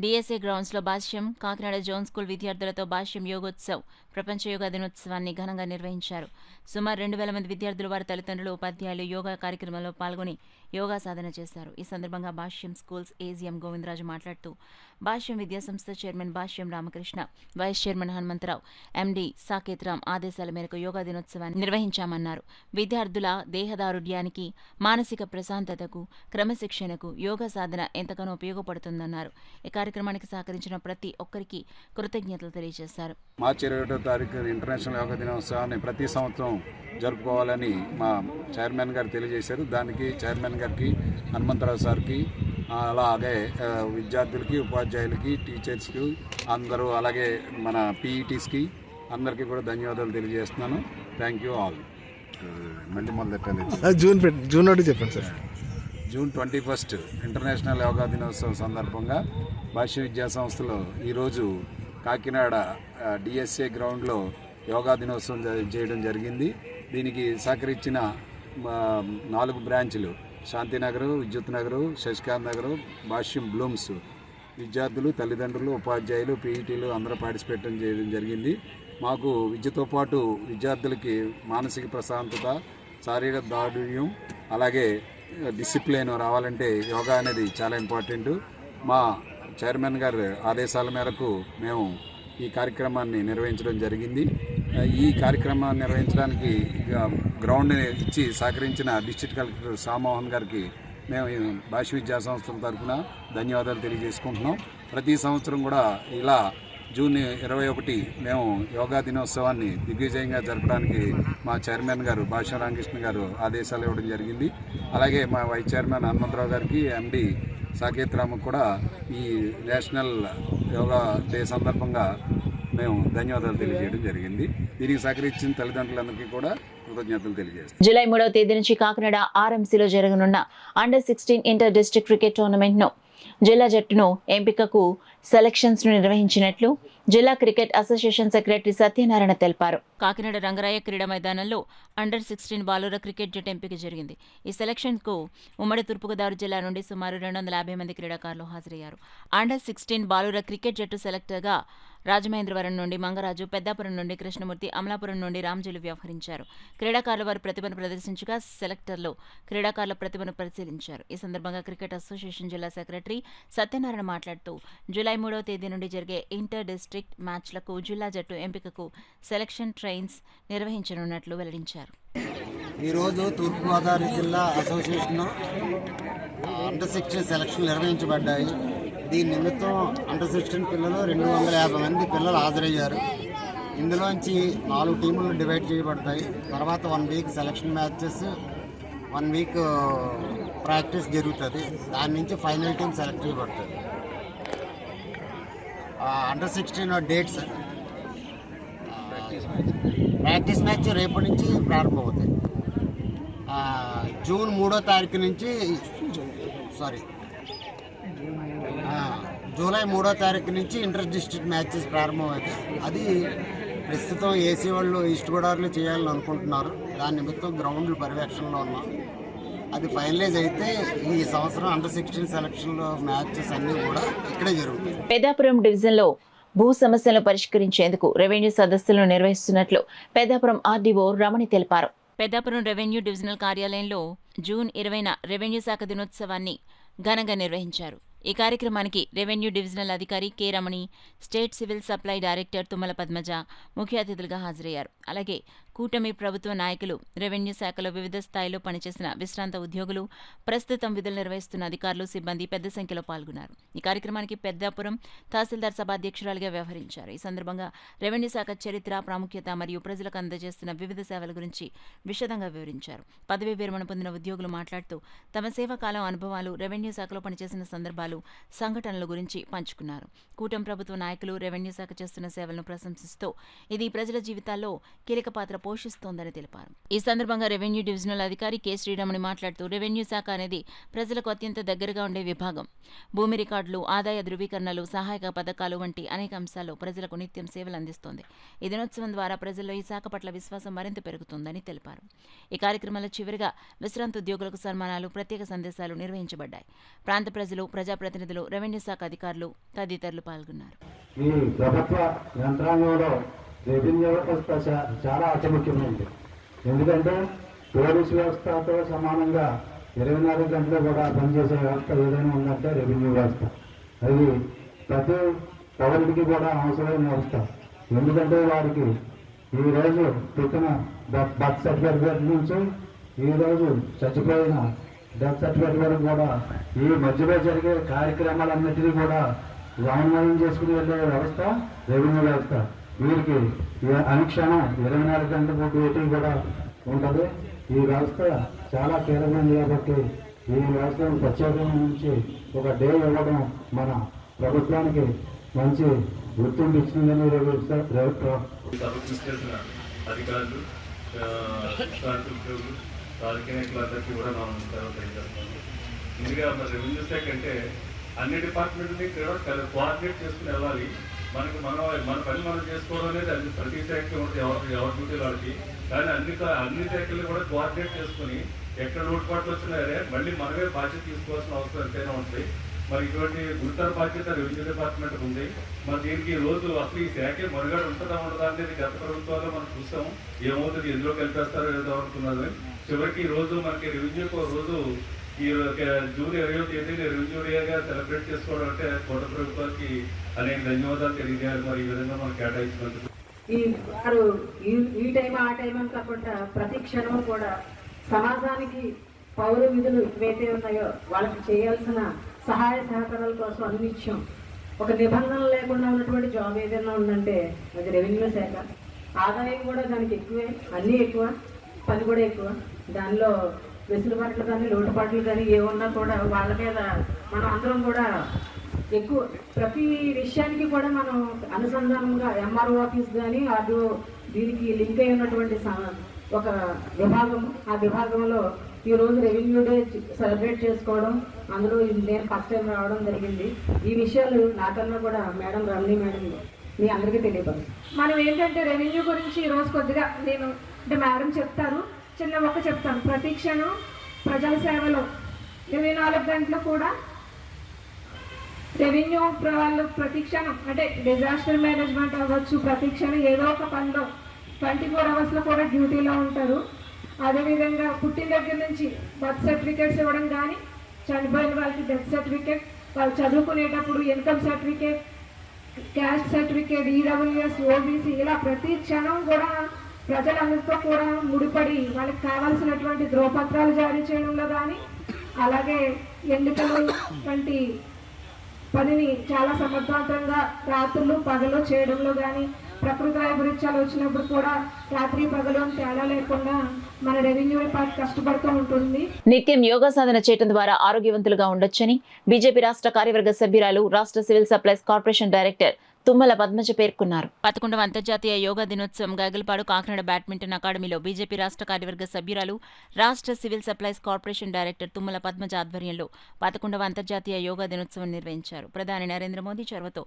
DSA గ్రౌండ్స్లో భాష్యం కాకినాడ జోన్ స్కూల్ విద్యార్థులతో భాష్యం యోగోత్సవ్ ప్రపంచ యోగా దినోత్సవాన్ని ఘనంగా నిర్వహించారు. సుమారు 2,000 మంది విద్యార్థులు, వారి తల్లిదండ్రులు, ఉపాధ్యాయులు యోగా కార్యక్రమంలో పాల్గొని యోగా సాధన చేశారు. ఈ సందర్భంగా భాష్యం స్కూల్స్ AGM గోవిందరాజు మాట్లాడుతూ భాష్యం విద్యాసంస్థ chairman Bhashyam Ramakrishna, vice chairman Hanumantharao, MD Saketh Ram ఆదేశాల మేరకు యోగా దినోత్సవాన్ని నిర్వహించామన్నారు. విద్యార్థుల దేహదారుఢ్యానికి, మానసిక ప్రశాంతతకు, క్రమశిక్షణకు యోగా సాధన ఎంతగానో ఉపయోగపడుతుందన్నారు. ఈ కార్యక్రమానికి సహకరించిన ప్రతి ఒక్కరికి కృతజ్ఞతలు తెలియజేశారు. మార్చి 21వ తారీఖు ఇంటర్నేషనల్ యోగా దినోత్సవాన్ని ప్రతి సంవత్సరం జరుపుకోవాలని మా చైర్మన్ గారు తెలియజేశారు. దానికి చైర్మన్ గారికి, హనుమంతరావు సార్కి, అలాగే విద్యార్థులకి, ఉపాధ్యాయులకి, టీచర్స్కి అందరూ, అలాగే మన PETస్కి అందరికీ కూడా ధన్యవాదాలు తెలియజేస్తున్నాను. Thank you all. మళ్ళీ మొదలెట్టాలి. జూన్ ఒకటి చెప్పండి సార్. జూన్ 21 ఇంటర్నేషనల్ యోగా దినోత్సవం సందర్భంగా భాష్య విద్యా సంస్థలో ఈరోజు కాకినాడ DSA గ్రౌండ్లో యోగా దినోత్సవం చేయడం జరిగింది. దీనికి సహకరించిన 4 బ్రాంచ్లు శాంతినగర్, విద్యుత్ నగర్, శశికాంత్ నగర్, భాష్యం బ్లూమ్స్ విద్యార్థులు, తల్లిదండ్రులు, ఉపాధ్యాయులు, PETలు అందరూ పార్టిసిపేట్ చేయడం జరిగింది. మాకు విద్యతో పాటు విద్యార్థులకి మానసిక ప్రశాంతత, శారీరక దారుఢ్యం, అలాగే డిసిప్లిన్ రావాలంటే యోగా అనేది చాలా ఇంపార్టెంట్. మా చైర్మన్ గారి ఆదేశాల మేరకు మేము ఈ కార్యక్రమాన్ని నిర్వహించడం జరిగింది. ఈ కార్యక్రమాన్ని నిర్వహించడానికి గ్రౌండ్ ఇచ్చి సహకరించిన డిస్ట్రిక్ట్ కలెక్టర్ సామోహన్ గారికి మేము భాష్య విద్యా సంస్థల తరఫున ధన్యవాదాలు తెలియజేసుకుంటున్నాం. ప్రతి సంవత్సరం కూడా ఇలా జూన్ 21 మేము యోగా దినోత్సవాన్ని దిగ్విజయంగా జరపడానికి మా చైర్మన్ గారు భాష్యం రామకృష్ణ గారు ఆదేశాలు ఇవ్వడం జరిగింది. అలాగే మా వైస్ చైర్మన్ హనుమంతరావు గారికి, MD సాకేత్ రామ్ కూడా ఈ నేషనల్ యోగా డే సందర్భంగా మేము ధన్యవాదాలు తెలియజేయడం జరిగింది. దీనికి సహకరించిన తల్లిదండ్రులందరికీ కూడా కృతజ్ఞతలు తెలియజేస్తాం. జూలై 3వ తేదీ నుంచి కాకినాడ ఆర్ఎంసీలో జరగనున్న అండర్-16 ఇంటర్ డిస్ట్రిక్ట్ క్రికెట్ టోర్నమెంట్ను జిల్లా జట్టును ఎంపికకు సెలక్షన్స్ ను నిర్వహించినట్లు జిల్లా క్రికెట్ అసోసియేషన్ సెక్రటరీ సత్యనారాయణ తెలిపారు. కాకినాడ రంగరాయ క్రీడా మైదానంలో అండర్-16 బాలుర క్రికెట్ జట్టు ఎంపిక జరిగింది. ఈ సెలక్షన్ కు ఉమ్మడి తూర్పుగోదావరి జిల్లా నుండి సుమారు 250 మంది క్రీడాకారులు హాజరయ్యారు. అండర్-16 బాలుర క్రికెట్ జట్టు సెలెక్టర్గా రాజమహేంద్రవరం నుండి మంగరాజు, పెద్దాపురం నుండి కృష్ణమూర్తి, అమలాపురం నుండి రామ్జీలు వ్యవహరించారు. క్రీడాకారులు వారి ప్రతిభను ప్రదర్శించగా సెలెక్టర్లు క్రీడాకారుల ప్రతిభను పరిశీలించారు. ఈ సందర్భంగా క్రికెట్ అసోసియేషన్ జిల్లా సెక్రటరీ సత్యనారాయణ మాట్లాడుతూ జూలై 3వ తేదీ నుండి జరిగే ఇంటర్ డిస్ట్రిక్ట్ మ్యాచ్లకు జిల్లా జట్టు ఎంపికకు సెలక్షన్ ట్రైన్స్ నిర్వహించనున్నట్లు వెల్లడించారు. ఈరోజు తూర్పుగోదావరి జిల్లా అసోసియేషన్ అండర్-16 సెలక్షన్ నిర్వహించబడ్డాయి. దీని నిమిత్తం అండర్-16 పిల్లలు 250 మంది పిల్లలు హాజరయ్యారు. ఇందులోంచి 4 టీములు డివైడ్ చేయబడతాయి. తర్వాత 1 week selection matches, 1 week practice జరుగుతుంది. దాని నుంచి ఫైనల్ టీం సెలెక్ట్ చేయబడుతుంది. అండర్-16 డేట్స్ ప్రాక్టీస్ మ్యాచ్ రేపటి నుంచి ప్రారంభమవుతాయి. జూన్ 3వ తారీఖు నుంచి జూలై 3వ తారీఖు నుంచి ఇంటర్ డిస్ట్రిక్ట్ మ్యాచెస్ ప్రారంభమవుతాయి. అది ప్రస్తుతం ఏసీ వాళ్ళు ఈస్ట్ గోదావరిలో చేయాలని అనుకుంటున్నారు. దాని నిమిత్తం గ్రౌండ్లు పర్యవేక్షణలో ఉన్నాం. అది ఫైనలైజ్ అయితే ఈ సంవత్సరం అండర్-16 సెలక్షన్లో మ్యాచెస్ అన్నీ కూడా ఇక్కడే జరుగుతాయి. పెద్దాపురం డివిజన్లో భూ సమస్యలను పరిష్కరించేందుకు రెవెన్యూ సదస్సులను నిర్వహిస్తున్నట్లు పెద్దాపురం ఆర్డీఓ రమణి తెలిపారు. పెద్దాపురం రెవెన్యూ డివిజనల్ కార్యాలయంలో జూన్ 20న రెవెన్యూ శాఖ దినోత్సవాన్ని ఘనంగా నిర్వహించారు. ఈ కార్యక్రమానికి రెవెన్యూ డివిజనల్ అధికారి K Ramani, state civil supply director Tummala Padmaja ముఖ్య అతిథులుగా హాజరయ్యారు. అలాగే కూటమి ప్రభుత్వ నాయకులు, రెవెన్యూ శాఖలో వివిధ స్థాయిలో పనిచేసిన విశ్రాంత ఉద్యోగులు, ప్రస్తుతం విధులు నిర్వహిస్తున్న అధికారులు, సిబ్బంది పెద్ద సంఖ్యలో పాల్గొన్నారు. ఈ కార్యక్రమానికి పెద్దాపురం తహసీల్దార్ సభ అధ్యక్షురాలిగా వ్యవహరించారు. ఈ సందర్భంగా రెవెన్యూ శాఖ చరిత్ర, ప్రాముఖ్యత మరియు ప్రజలకు అందజేస్తున్న వివిధ సేవల గురించి విశదంగా వివరించారు. పదవీ విరమణ పొందిన ఉద్యోగులు మాట్లాడుతూ తమ సేవాకాలం అనుభవాలు, రెవెన్యూ శాఖలో పనిచేసిన సందర్భాలు, సంఘటనల గురించి పంచుకున్నారు. కూటమి ప్రభుత్వ నాయకులు రెవెన్యూ శాఖ చేస్తున్న సేవలను ప్రశంసిస్తూ ఇది ప్రజల జీవితాల్లో కీలక పాత్ర పోషిస్తోందని తెలిపారు. ఈ సందర్భంగా రెవెన్యూ డివిజనల్ అధికారి కె శ్రీరమణి మాట్లాడుతూ రెవెన్యూ శాఖ అనేది ప్రజలకు అత్యంత దగ్గరగా ఉండే విభాగం. భూమి రికార్డులు, ఆదాయ ధృవీకరణలు, సహాయక పథకాలు వంటి అనేక అంశాల్లో ప్రజలకు నిత్యం సేవలు అందిస్తోంది. ఈ దినోత్సవం ద్వారా ప్రజల్లో ఈ శాఖ పట్ల విశ్వాసం మరింత పెరుగుతుందని తెలిపారు. ఈ కార్యక్రమంలో చివరిగా విశ్రాంత ఉద్యోగులకు సన్మానాలు, ప్రత్యేక సందేశాలు నిర్వహించబడ్డాయి. ప్రాంత ప్రజలు, ప్రజాప్రతినిధులు, రెవెన్యూ శాఖ అధికారులు తదితరులు పాల్గొన్నారు. ఈ ప్రభుత్వ యంత్రాంగంలో రెవెన్యూ వ్యవస్థ చాలా అతి ముఖ్యమైనది. ఎందుకంటే పోలీసు వ్యవస్థతో సమానంగా 24 గంటలు కూడా పనిచేసే వ్యవస్థ ఏదైనా ఉందంటే రెవెన్యూ వ్యవస్థ. అది ప్రతి పౌరుడికి కూడా అవసరమైన వ్యవస్థ. ఎందుకంటే వారికి ఈరోజు పుట్టిన బర్త్ సర్టిఫికేట్ నుంచి ఈరోజు చచ్చిపోయిన డెత్ సర్టిఫికేట్ వరకు కూడా ఈ మధ్యలో జరిగే కార్యక్రమాలన్నింటినీ కూడా సమన్వయం చేసుకుని వెళ్ళే వ్యవస్థ రెవెన్యూ వ్యవస్థ. వీరికి అనుక్షణం 24 గంటల డ్యూటీ కూడా ఉంటుంది. ఈ వ్యవస్థ చాలా కీలకమైనది కాబట్టి ఈ వ్యవస్థను ప్రత్యేకంగా నుంచి ఒక డే ఇవ్వడం మన ప్రభుత్వానికి మంచి గుర్తింపు ఇచ్చిందని అధికారులు, ఉద్యోగులు, రాజకీయ నాయకులందరికీ కూడా మనం తెలియజేస్తున్నాం. ముందుగా మన రెవెన్యూ శాఖ అంటే అన్ని డిపార్ట్మెంట్ని కోఆర్డినేట్ చేసుకుని వెళ్ళాలి. మన పని మనం చేసుకోవడం అనేది అది ప్రతి శాఖకి ఉంటుంది, ఎవరి డ్యూటీ వాళ్ళకి. కానీ అన్ని శాఖలు కూడా కోఆర్డినేట్ చేసుకుని ఎక్కడ లోటుపాట్లు వచ్చినాయో మళ్ళీ మనమే బాధ్యత తీసుకోవాల్సిన అవసరం ఎంతైనా ఉంటుంది. మరి ఇటువంటి గురుతర బాధ్యత రెవెన్యూ డిపార్ట్మెంట్ ఉంది. మరి దీనికి ఈ రోజు అసలు ఈ శాఖ మనుగడ ఉంటుందా ఉండదా అనేది గత ప్రభుత్వాల్లో మనం చూసాం. ఏమవుతుంది, ఎందులో కలిపేస్తారో ఏదో అనుకున్నది. చివరికి ఈ రోజు మనకి రెవెన్యూకి ఒక రోజు ఈ జూన్ 20వ తేదీని రెవెన్యూ డేగా సెలబ్రేట్ చేసుకోవడం అంటే కోట ప్రభుత్వానికి అనేక ధన్యవాదాలు తెలియజేయాలి. మరి ఈ విధంగా మనం కేటాయించినందుకు ఈ టైం ఆ టైం అని కాకుండా ప్రతి క్షణం కూడా సమాజానికి పౌర విధులు ఏవైతే ఉన్నాయో వాళ్ళకి చేయాల్సిన సహాయ సహకారాల కోసం అన్నిత్యం ఒక నిబంధన లేకుండా ఉన్నటువంటి జాబ్ ఏదైనా ఉందంటే అది రెవెన్యూ శాఖ. ఆదాయం కూడా దానికి ఎక్కువే, అన్నీ ఎక్కువ, పని కూడా ఎక్కువ. దానిలో వెసులుబాట్లు కానీ లోటుపాట్లు కానీ ఏమున్నా కూడా వాళ్ళ మీద మనం అందరం కూడా ఎక్కువ ప్రతి విషయానికి కూడా మనం అనుసంధానంగా ఎంఆర్ఓ ఆఫీస్ కానీ అటు దీనికి లింక్ అయి ఉన్నటువంటి ఒక విభాగం, ఆ విభాగంలో ఈరోజు రెవెన్యూ డే సెలబ్రేట్ చేసుకోవడం, అందులో నేను ఫస్ట్ టైం రావడం జరిగింది. ఈ విషయాలు నాకన్నా కూడా మేడం రమణి మేడం మీ అందరికీ తెలియపరుస్తాను. మనం ఏంటంటే రెవెన్యూ గురించి ఈరోజు కొద్దిగా నేను అంటే మేడం చెప్తారు, చిన్న ఒక్క చెప్తాను. ప్రతి క్షణం ప్రజల సేవలో 24 గంటలు కూడా రెవెన్యూ వాళ్ళు ప్రతి క్షణం అంటే డిజాస్టర్ మేనేజ్మెంట్ అవ్వచ్చు, ప్రతి క్షణం ఏదో ఒక పనిలో 24 అవర్స్లో కూడా డ్యూటీలో ఉంటారు. అదేవిధంగా పుట్టిన దగ్గర నుంచి బర్త్ సర్టిఫికేట్స్ ఇవ్వడం కానీ, చనిపోయిన వాళ్ళకి డెత్ సర్టిఫికేట్, వాళ్ళు చదువుకునేటప్పుడు income certificate, caste certificate, EWS, OBC, ఇలా ప్రతి క్షణం కూడా ప్రజలందరితో కూడా ముడిపడి వాళ్ళకి కావాల్సినటువంటి ధ్రువపత్రాలు జారీ చేయడంలో కానీ, అలాగే ఎన్నికలు వంటి పనిని చాలా సమర్థవంతంగా రాత్రులు పగలు చేయడంలో కానీ, ప్రకృతి వైపరీత్యాలు వచ్చినప్పుడు కూడా రాత్రి పగలు తేడా లేకుండా మన రెవెన్యూ డిపార్ట్మెంట్ కష్టపడుతూ ఉంటుంది. నిత్యం యోగా సాధన చేయడం ద్వారా ఆరోగ్యవంతులుగా ఉండొచ్చని బీజేపీ రాష్ట్ర కార్యవర్గ సభ్యురాలు, రాష్ట్ర civil supplies corporation director Tummala Padmaja పేర్కొన్నారు. 11వ అంతర్జాతీయ యోగా దినోత్సవం గాగిలపాడు కాకినాడ బ్యాడ్మింటన్ అకాడమీలో బీజేపీ రాష్ట్ర కార్యవర్గ సభ్యురాలు, రాష్ట్ర civil supplies corporation director Tummala Padmaja ఆధ్వర్యంలో 11వ అంతర్జాతీయ యోగా దినోత్సవం నిర్వహించారు. ప్రధాని నరేంద్ర మోదీ చొరవతో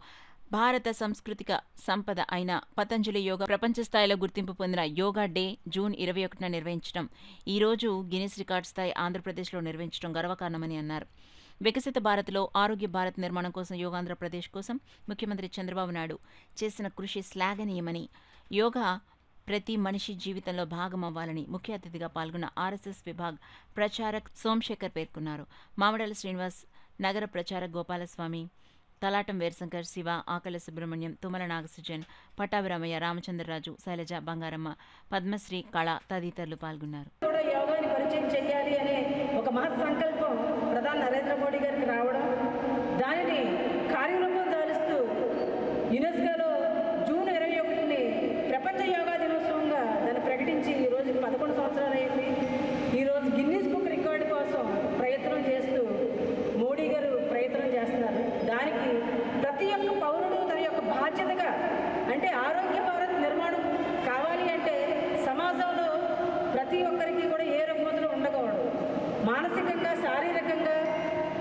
భారత సాంస్కృతిక సంపద అయిన పతంజలి యోగా ప్రపంచ స్థాయిలో గుర్తింపు పొందిన యోగా డే జూన్ 21న నిర్వహించడం, ఈ రోజు గిన్నిస్ రికార్డ్ స్థాయి ఆంధ్రప్రదేశ్లో నిర్వహించడం గర్వకారణమని అన్నారు. వికసిత భారత్లో ఆరోగ్య భారత్ నిర్మాణం కోసం యోగాంధ్రప్రదేశ్ కోసం ముఖ్యమంత్రి చంద్రబాబు నాయుడు చేసిన కృషి శ్లాఘనీయమని, యోగా ప్రతి మనిషి జీవితంలో భాగమవ్వాలని ముఖ్య అతిథిగా పాల్గొన్న ఆర్ఎస్ఎస్ విభాగ్ ప్రచారక్ సోమశేఖర్ పేర్కొన్నారు. మామిడాల శ్రీనివాస్, నగర ప్రచారక్ గోపాలస్వామి, తలాటం వీరశంకర్, శివ, ఆకల సుబ్రహ్మణ్యం, తుమ్మల నాగసుజన్, పట్టాభిరామయ్య, రామచంద్రరాజు, శైలజ, బంగారమ్మ, పద్మశ్రీ, కళ తదితరులు పాల్గొన్నారు. యోగాని పరిచయం చేయాలి అనే ఒక మహత్ సంకల్పం ప్రధాని నరేంద్ర మోడీ గారికి రావడం, దానిని కార్యరూపం దాలుస్తూ యునెస్కోలో జూన్ 21ని ప్రపంచ యోగా దినోత్సవంగా దాన్ని ప్రకటించి ఈరోజు 11 సంవత్సరాలు అయింది. ఈరోజు గిన్నిస్ బుక్ రికార్డు కోసం ప్రయత్నం చేస్తూ మోడీ గారు ప్రయత్నం చేస్తున్నారు. దానికి ప్రతి ఒక్క పౌరుడు తన యొక్క బాధ్యతగా, అంటే ఆరోగ్య భారత్ నిర్మాణం కావాలి అంటే సమాజంలో ప్రతి ఒక్కరికి కూడా ఏ రుగ్మతలు ఉండకూడదు. మానసికంగా, శారీరకంగా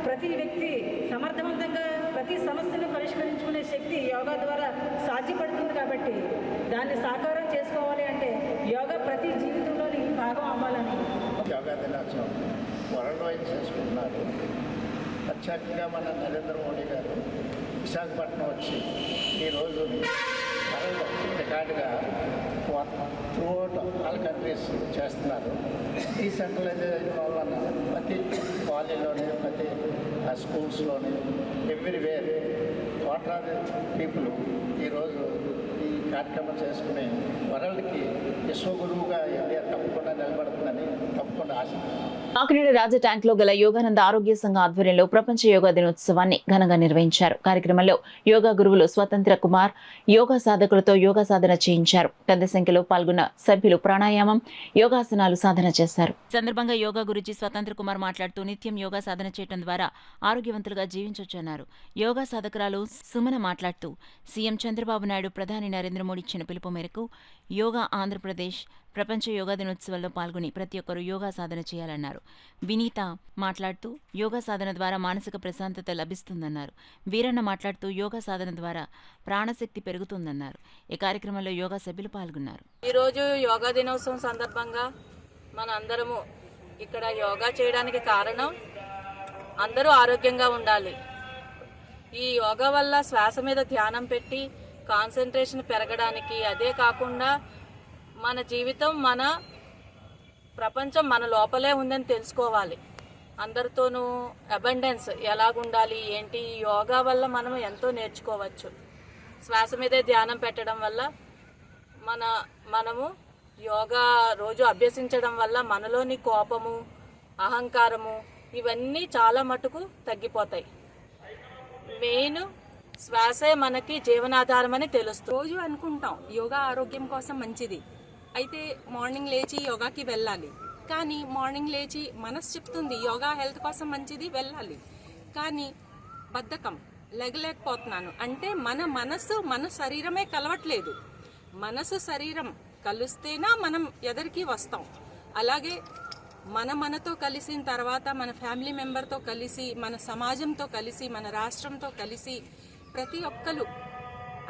ప్రతి వ్యక్తి సమర్థవంతంగా ప్రతి సమస్యను పరిష్కరించుకునే శక్తి యోగా ద్వారా సాధ్యపడుతుంది. కాబట్టి దాన్ని సాకారం చేసుకోవాలి అంటే యోగా ప్రతి జీవితంలోని భాగం అవ్వాలని యోగా దినోత్సవం వరల్డ్ వైడ్ చేసుకుంటున్నారు. ప్రత్యేకంగా మన నరేంద్ర మోడీ గారు విశాఖపట్నం వచ్చి ఈరోజు వరల్డ్ రికార్డుగా త్రూఅవుట్ ఆల్ కంట్రీస్ చేస్తున్నారు. డీసెంట్రలైజేషన్ వలన ప్రతి కాలేజీలోని, ప్రతి స్కూల్స్లోని, ఎవ్రీవేర్ కోట్లాది పీపుల్ ఈరోజు ఈ కార్యక్రమం చేసుకుని వరల్డ్కి విశ్వగురువుగా ఇండియా తప్పకుండా నిలబడుతుందని తప్పకుండా ఆశిస్తున్నాను. కాకినాడ రాజ ట్యాంక్ లో గల యోగానంద ఆరోగ్య సంఘ ఆధ్వర్యంలో ప్రపంచ యోగా దినోత్సవాన్ని ఘనంగా నిర్వహించారు. కార్యక్రమంలో యోగా గురువులు స్వతంత్ర కుమార్ యోగా సాధకులతో యోగా సాధన చేయించారు. పెద్ద సంఖ్యలో పాల్గొన్న సభ్యులు ప్రాణాయామం, యోగాసనాలు సాధన చేశారు. సందర్భంగా యోగా గురుజీ స్వతంత్ర కుమార్ మాట్లాడుతూ నిత్యం యోగా సాధన చేయడం ద్వారా ఆరోగ్యవంతులుగా జీవించొచ్చన్నారు. యోగా సాధకురాలు సుమన మాట్లాడుతూ సీఎం చంద్రబాబు నాయుడు, ప్రధాని నరేంద్ర మోడీ ఇచ్చిన పిలుపు మేరకు యోగా ఆంధ్రప్రదేశ్ ప్రపంచ యోగా దినోత్సవంలో పాల్గొని ప్రతి ఒక్కరూ యోగా సాధన చేయాలన్నారు. వినీత మాట్లాడుతూ యోగా సాధన ద్వారా మానసిక ప్రశాంతత లభిస్తుందన్నారు. వీరన్న మాట్లాడుతూ యోగా సాధన ద్వారా ప్రాణశక్తి పెరుగుతుందన్నారు. ఈ కార్యక్రమంలో యోగా సభ్యులు పాల్గొన్నారు. ఈరోజు యోగా దినోత్సవం సందర్భంగా మన అందరము ఇక్కడ యోగా చేయడానికి కారణం అందరూ ఆరోగ్యంగా ఉండాలి. ఈ యోగా వల్ల శ్వాస మీద ధ్యానం పెట్టి కాన్సన్ట్రేషన్ పెరగడానికి, అదే కాకుండా మన జీవితం, మన ప్రపంచం మన లోపలే ఉందని తెలుసుకోవాలి. అందరితోనూ అబండెన్స్ ఎలాగుండాలి ఏంటి, యోగా వల్ల మనం ఎంతో నేర్చుకోవచ్చు. శ్వాస మీదే ధ్యానం పెట్టడం వల్ల మనము యోగా రోజు అభ్యసించడం వల్ల మనలోని కోపము, అహంకారము ఇవన్నీ చాలా మటుకు తగ్గిపోతాయి. మెయిన్ శ్వాసే మనకి జీవనాధారం అని తెలుస్తుంది. రోజు అనుకుంటాం యోగా ఆరోగ్యం కోసం మంచిది, అయితే మార్నింగ్ లేచి యోగాకి వెళ్ళాలి. కానీ మార్నింగ్ లేచి మనసు చెప్తుంది యోగా హెల్త్ కోసం మంచిది, వెళ్ళాలి. కానీ బద్ధకం, లెగలేకపోతున్నాను అంటే మన మనసు మన శరీరమే కలవట్లేదు. మనసు శరీరం కలుస్తేనా మనం ఎదరికి వస్తాం. అలాగే మనతో కలిసిన తర్వాత మన ఫ్యామిలీ మెంబర్తో కలిసి, మన సమాజంతో కలిసి, మన రాష్ట్రంతో కలిసి, ప్రతి ఒక్కరు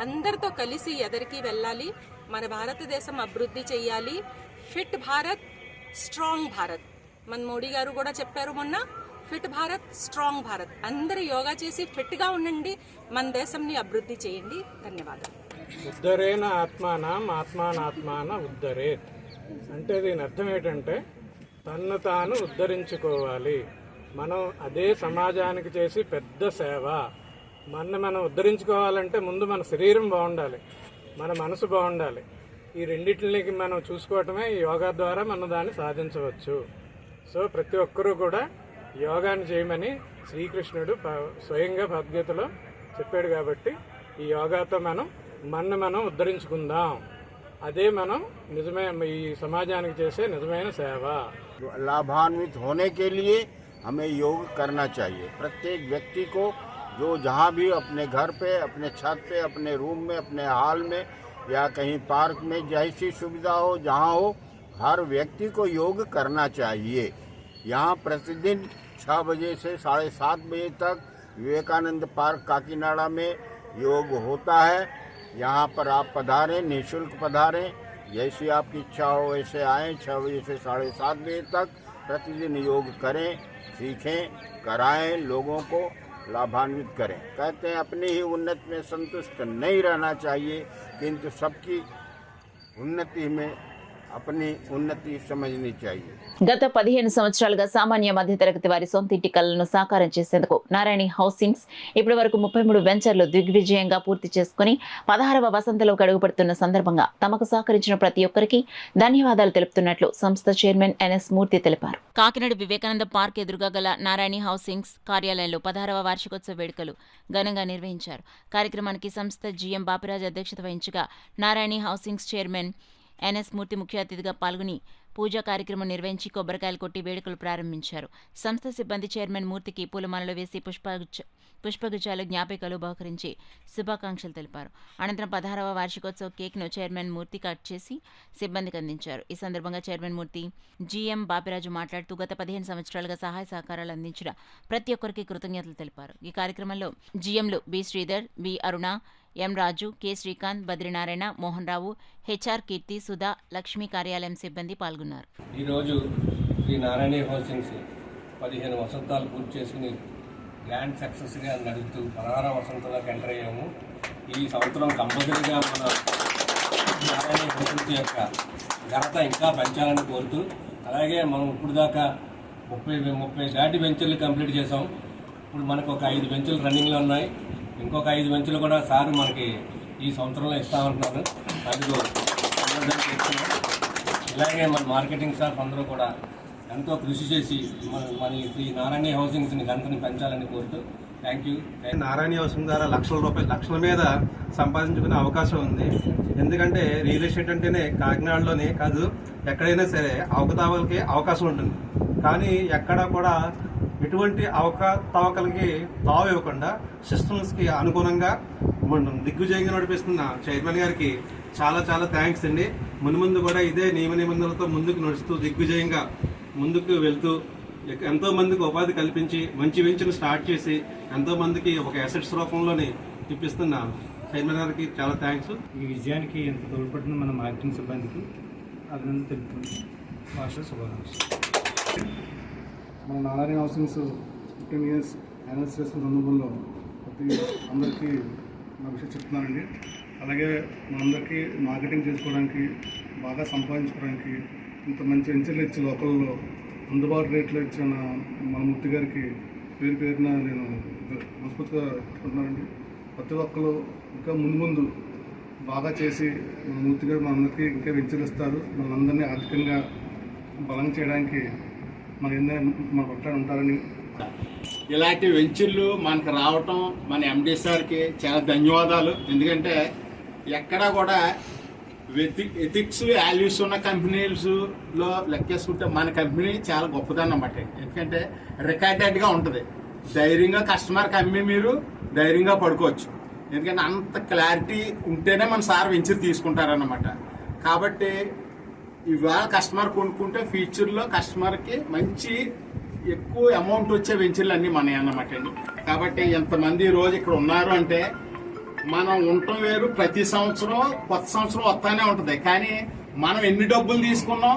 అందరితో కలిసి ఎదరికి వెళ్ళాలి. మన భారతదేశం అభివృద్ధి చెయ్యాలి. Fit Bharat, strong Bharat. మన మోడీ గారు కూడా చెప్పారు మొన్న, ఫిట్ భారత్, స్ట్రాంగ్ భారత్. అందరూ యోగా చేసి ఫిట్గా ఉండండి, మన దేశంని అభివృద్ధి చేయండి. ధన్యవాదాలు. ఉద్ధరేణ ఆత్మానం ఆత్మానాత్మాన ఉద్ధరేత్ అంటే దీని అర్థం ఏంటంటే తన్ను తాను ఉద్ధరించుకోవాలి. మనం అదే సమాజానికి చేసి పెద్ద సేవ. మనం ఉద్ధరించుకోవాలంటే ముందు మన శరీరం బాగుండాలి, మన మనసు బాగుండాలి. ఈ రెండింటికి మనం చూసుకోవటమే యోగా ద్వారా మనం దాన్ని సాధించవచ్చు. సో ప్రతి ఒక్కరూ కూడా యోగాన్ని చేయమని శ్రీకృష్ణుడు స్వయంగా భగవద్గీతలో చెప్పాడు. కాబట్టి ఈ యోగాతో మనం ఉద్ధరించుకుందాం. అదే మనం నిజమే ఈ సమాజానికి చేసే నిజమైన సేవ. लाभान्वित होने के लिए हमें योग करना चाहिए. प्रत्येक व्यक्ति को जो जहाँ भी अपने घर पे, अपने छत पे, अपने रूम में, अपने हॉल में या कहीं पार्क में जैसी सुविधा हो, जहाँ हो, हर व्यक्ति को योग करना चाहिए. यहाँ प्रतिदिन 6 बजे से 7:30 बजे तक विवेकानंद पार्क काकीनाडा में योग होता है. यहाँ पर आप पधारें, निःशुल्क पधारें. जैसी आपकी इच्छा हो वैसे आएँ. 6 बजे से 7:30 बजे तक प्रतिदिन योग करें, सीखें, कराएं, लोगों को लाभान्वित करें. कहते हैं अपनी ही उन्नति में संतुष्ट नहीं रहना चाहिए, किंतु सबकी उन्नति में अपनी उन्नति समझनी चाहिए. గత 15 సంవత్సరాలుగా సామాన్య మధ్యతరగతి వారి సొంత ఇంటి కలను సాకారం చేసేందుకు నారాయణి హౌసింగ్స్ ఇప్పటి వరకు 33 వెంచర్లు దిగ్విజయంగా పూర్తి చేసుకుని 16వ వసంతలోకి అడుగుపెడుతున్న సందర్భంగా తమకు సహకరించిన ప్రతి ఒక్కరికి ధన్యవాదాలు తెలుపుతున్నట్లు సంస్థ చైర్మన్ ఎన్ఎస్ మూర్తి తెలిపారు. కాకినాడ వివేకానంద పార్క్ ఎదురుగా గల నారాయణి హౌసింగ్స్ కార్యాలయంలో 16వ వార్షికోత్సవ వేడుకలు ఘనంగా నిర్వహించారు. కార్యక్రమానికి సంస్థ జీఎం బాపిరాజ్ అధ్యక్షత వహించగా నారాయణి హౌసింగ్స్ చైర్మన్ ఎన్ఎస్ మూర్తి ముఖ్య అతిథిగా పాల్గొని పూజా కార్యక్రమం నిర్వహించి కొబ్బరికాయలు కొట్టి వేడుకలు ప్రారంభించారు. సంస్థ సిబ్బంది చైర్మన్ మూర్తికి పూలమాలలు వేసి పుష్పగుచ్చాలు జ్ఞాపికలు బహుకరించి శుభాకాంక్షలు తెలిపారు. అనంతరం 16వ వార్షికోత్సవ కేక్ను చైర్మన్ మూర్తి కట్ చేసి సిబ్బందికి అందించారు. ఈ సందర్భంగా చైర్మన్ మూర్తి జీఎం బాపిరాజు మాట్లాడుతూ గత 15 సంవత్సరాలుగా సహాయ సహకారాలు అందించిన ప్రతి ఒక్కరికి కృతజ్ఞతలు తెలిపారు. ఈ కార్యక్రమంలో జీఎంలు బి శ్రీధర్, బి అరుణ, ఎం రాజు, కె శ్రీకాంత్, బద్రీనారాయణ, మోహన్ రావు, హెచ్ఆర్ కీర్తి, సుధా, లక్ష్మీ కార్యాలయం సిబ్బంది పాల్గొన్నారు. ఈరోజు శ్రీ నారాయణ హౌసింగ్స్ 15 వసంతాలు పూర్తి చేసుకుని గ్రాండ్ సక్సెస్గా నడుపుతూ 16వ వసంతంలోకి ఎంటర్ అయ్యాము. ఈ సంవత్సరం కంపల్సరీగా మన నారాయణ హౌసింగ్స్ యొక్క ఘనత ఇంకా పెంచాలని కోరుతూ, అలాగే మనం ఇప్పుడు దాకా 30 దాటి వెంచర్లు కంప్లీట్ చేసాం. ఇప్పుడు మనకు ఒక 5 వెంచర్లు రన్నింగ్లో ఉన్నాయి. ఇంకొక 5 వెంచర్లు కూడా సార్ మనకి ఈ సంవత్సరంలో ఇస్తామంటున్నారు. అందులో ఇలాగే మన మార్కెటింగ్ స్టాఫ్ అందరూ కూడా ఎంతో కృషి చేసి మన ఈ నారాయణ హౌసింగ్స్ని గంటని పెంచాలని కోరుతూ థ్యాంక్ యూ. నారాయణ హౌసింగ్ ద్వారా లక్షల మీద సంపాదించుకునే అవకాశం ఉంది. ఎందుకంటే రియల్ ఎస్టేట్ అంటేనే కాకినాడలోనే కాదు, ఎక్కడైనా సరే అవకతవకలకి అవకాశం ఉంటుంది. కానీ ఎక్కడా కూడా ఎటువంటి అవకతవకలకి తావు ఇవ్వకుండా సిస్టమ్స్కి అనుగుణంగా దిగ్విజయంగా నడిపిస్తున్న చైర్మన్ గారికి చాలా చాలా థ్యాంక్స్ అండి. మున్ముందు కూడా ఇదే నియమ నిబంధనలతో ముందుకు నడుస్తూ దిగ్విజయంగా ముందుకు వెళ్తూ ఎంతో మందికి ఉపాధి కల్పించి మంచి వెంచర్ని స్టార్ట్ చేసి ఎంతో మందికి ఒక అసెట్స్ రూపంలోనే చూపిస్తున్న చైర్మన్ గారికి చాలా థ్యాంక్స్. ఈ విజయానికి ఎంత తోడ్పడుతున్న మన మార్కెటింగ్ సిబ్బందికి అభినందన తెలుపుతుంది. శుభాకాంక్షలు. మన నారాయణ హౌసింగ్స్ 15 ఇయర్స్ యానివర్సరీ సందర్భంలో అందరికీ నా విషయం చెప్తున్నానండి. అలాగే మనందరికీ మార్కెటింగ్ చేసుకోవడానికి, బాగా సంపాదించుకోవడానికి ఇంత మంచి వెంచర్లు ఇచ్చి లోకల్లో అందుబాటు రేట్లో ఇచ్చిన మన మూర్తి గారికి పేరున నేను మనస్ఫూర్తిగా చెప్పుకుంటున్నానండి. ప్రతి ఒక్కరు ఇంకా ముందు బాగా చేసి మన మూర్తి గారు మనందరికీ ఇంకా వెంచర్లు ఇస్తారు. మనందరినీ ఆర్థికంగా బలం చేయడానికి మన పట్ల ఉంటారని. ఇలాంటి వెంచర్లు మనకు రావటం మన ఎండి సార్కి చాలా ధన్యవాదాలు. ఎందుకంటే ఎక్కడా కూడా ఎథిక్స్ వాల్యూస్ ఉన్న కంపెనీస్లో లెక్కేసుకుంటే మన కంపెనీ చాలా గొప్పదన్నమాట. ఎందుకంటే రికార్డెడ్గా ఉంటుంది. ధైర్యంగా కస్టమర్కి అమ్మి మీరు ధైర్యంగా పడుకోవచ్చు. ఎందుకంటే అంత క్లారిటీ ఉంటేనే మన సార్ వెంచర్ తీసుకుంటారన్నమాట. కాబట్టి ఇవాళ కస్టమర్ కొనుక్కుంటే ఫ్యూచర్లో కస్టమర్కి మంచి ఎక్కువ అమౌంట్ వచ్చే వెంచర్లు అన్నీ మనవి అన్నమాట అండి. కాబట్టి ఎంతమంది రోజు ఇక్కడ ఉన్నారు అంటే మనం ఉండటం వేరు. ప్రతి సంవత్సరం కొత్త సంవత్సరం వస్తానే ఉంటుంది. కానీ మనం ఎన్ని డబ్బులు తీసుకున్నాం,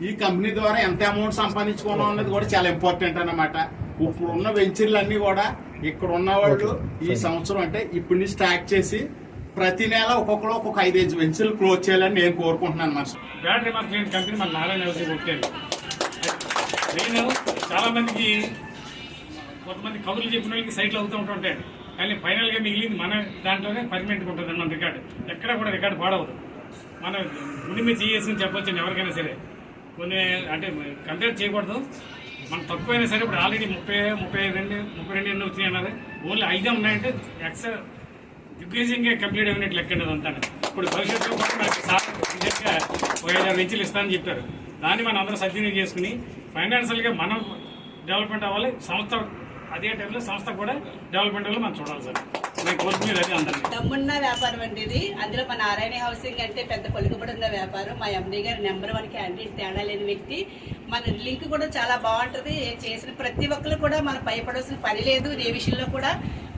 ఈ కంపెనీ ద్వారా ఎంత అమౌంట్ సంపాదించుకున్నాం అన్నది కూడా చాలా ఇంపార్టెంట్ అన్నమాట. ఇప్పుడు ఉన్న వెంచర్లు అన్నీ కూడా ఇక్కడ ఉన్నవాళ్ళు ఈ సంవత్సరం అంటే ఇప్పుడు నుంచి స్టార్ట్ చేసి ప్రతి నెల ఒక్కొక్కరు ఒక్కొక్క 5-5 వెంచర్లు క్లోజ్ చేయాలని నేను కోరుకుంటున్నాను. మనసు బ్యాటరీ మార్కెట్ కంపెనీ మన నారాయణ హౌసింగ్ కొట్టాను. నేను చాలా మందికి కొంతమంది కబుర్లు చెప్పిన వాళ్ళకి సైట్లు అవుతూ ఉంటుంటాయి. కానీ ఫైనల్గా మిగిలింది మన దాంట్లోనే పర్మనెంట్గా ఉంటుంది మన రికార్డు. ఎక్కడ కూడా రికార్డు పాడవదు. మనం గుడి మీద చేసి చెప్పొచ్చు ఎవరికైనా సరే. కొన్ని అంటే కంపేర్ చేయకూడదు. మనం తక్కువైనా సరే ఇప్పుడు ఆల్రెడీ 32 ఎన్నో వచ్చినాయి అన్నది. ఓన్లీ 5 ఉన్నాయంటే ఎక్స్ట్రా దిగ్విజయంగా కంప్లీట్ అయినట్టు లెక్కండి అదంతా. ఇప్పుడు భవిష్యత్తులో కూడా మనకి సార్ నిజంగా 5-6 వెంచర్లు ఇస్తానని చెప్పారు. దాన్ని మనం అందరం సద్వినియోగం చేసుకుని ఫైనాన్షియల్గా మనం డెవలప్మెంట్ అవ్వాలి. సంస్థ అదే టైంలో సంస్థ కూడా డెవలప్మెంట్ వల్ల మనం చూడాలి సార్. నేను కోరుకునేది అదే అందరినీ. దమ్మున్న వ్యాపారం అండి ఇది. అందులో మన నారాయణ హౌసింగ్ అంటే పెద్ద పలుకుబడి ఉన్న వ్యాపారం. మా ఎండీ గారు నెంబర్ 1 క్యాండిడేట్, తేడా లేని వ్యక్తి. మన లింక్ కూడా చాలా బాగుంటుంది. చేసిన ప్రతి ఒక్కరు కూడా మనం భయపడాల్సిన పని లేదు. ఏ విషయంలో కూడా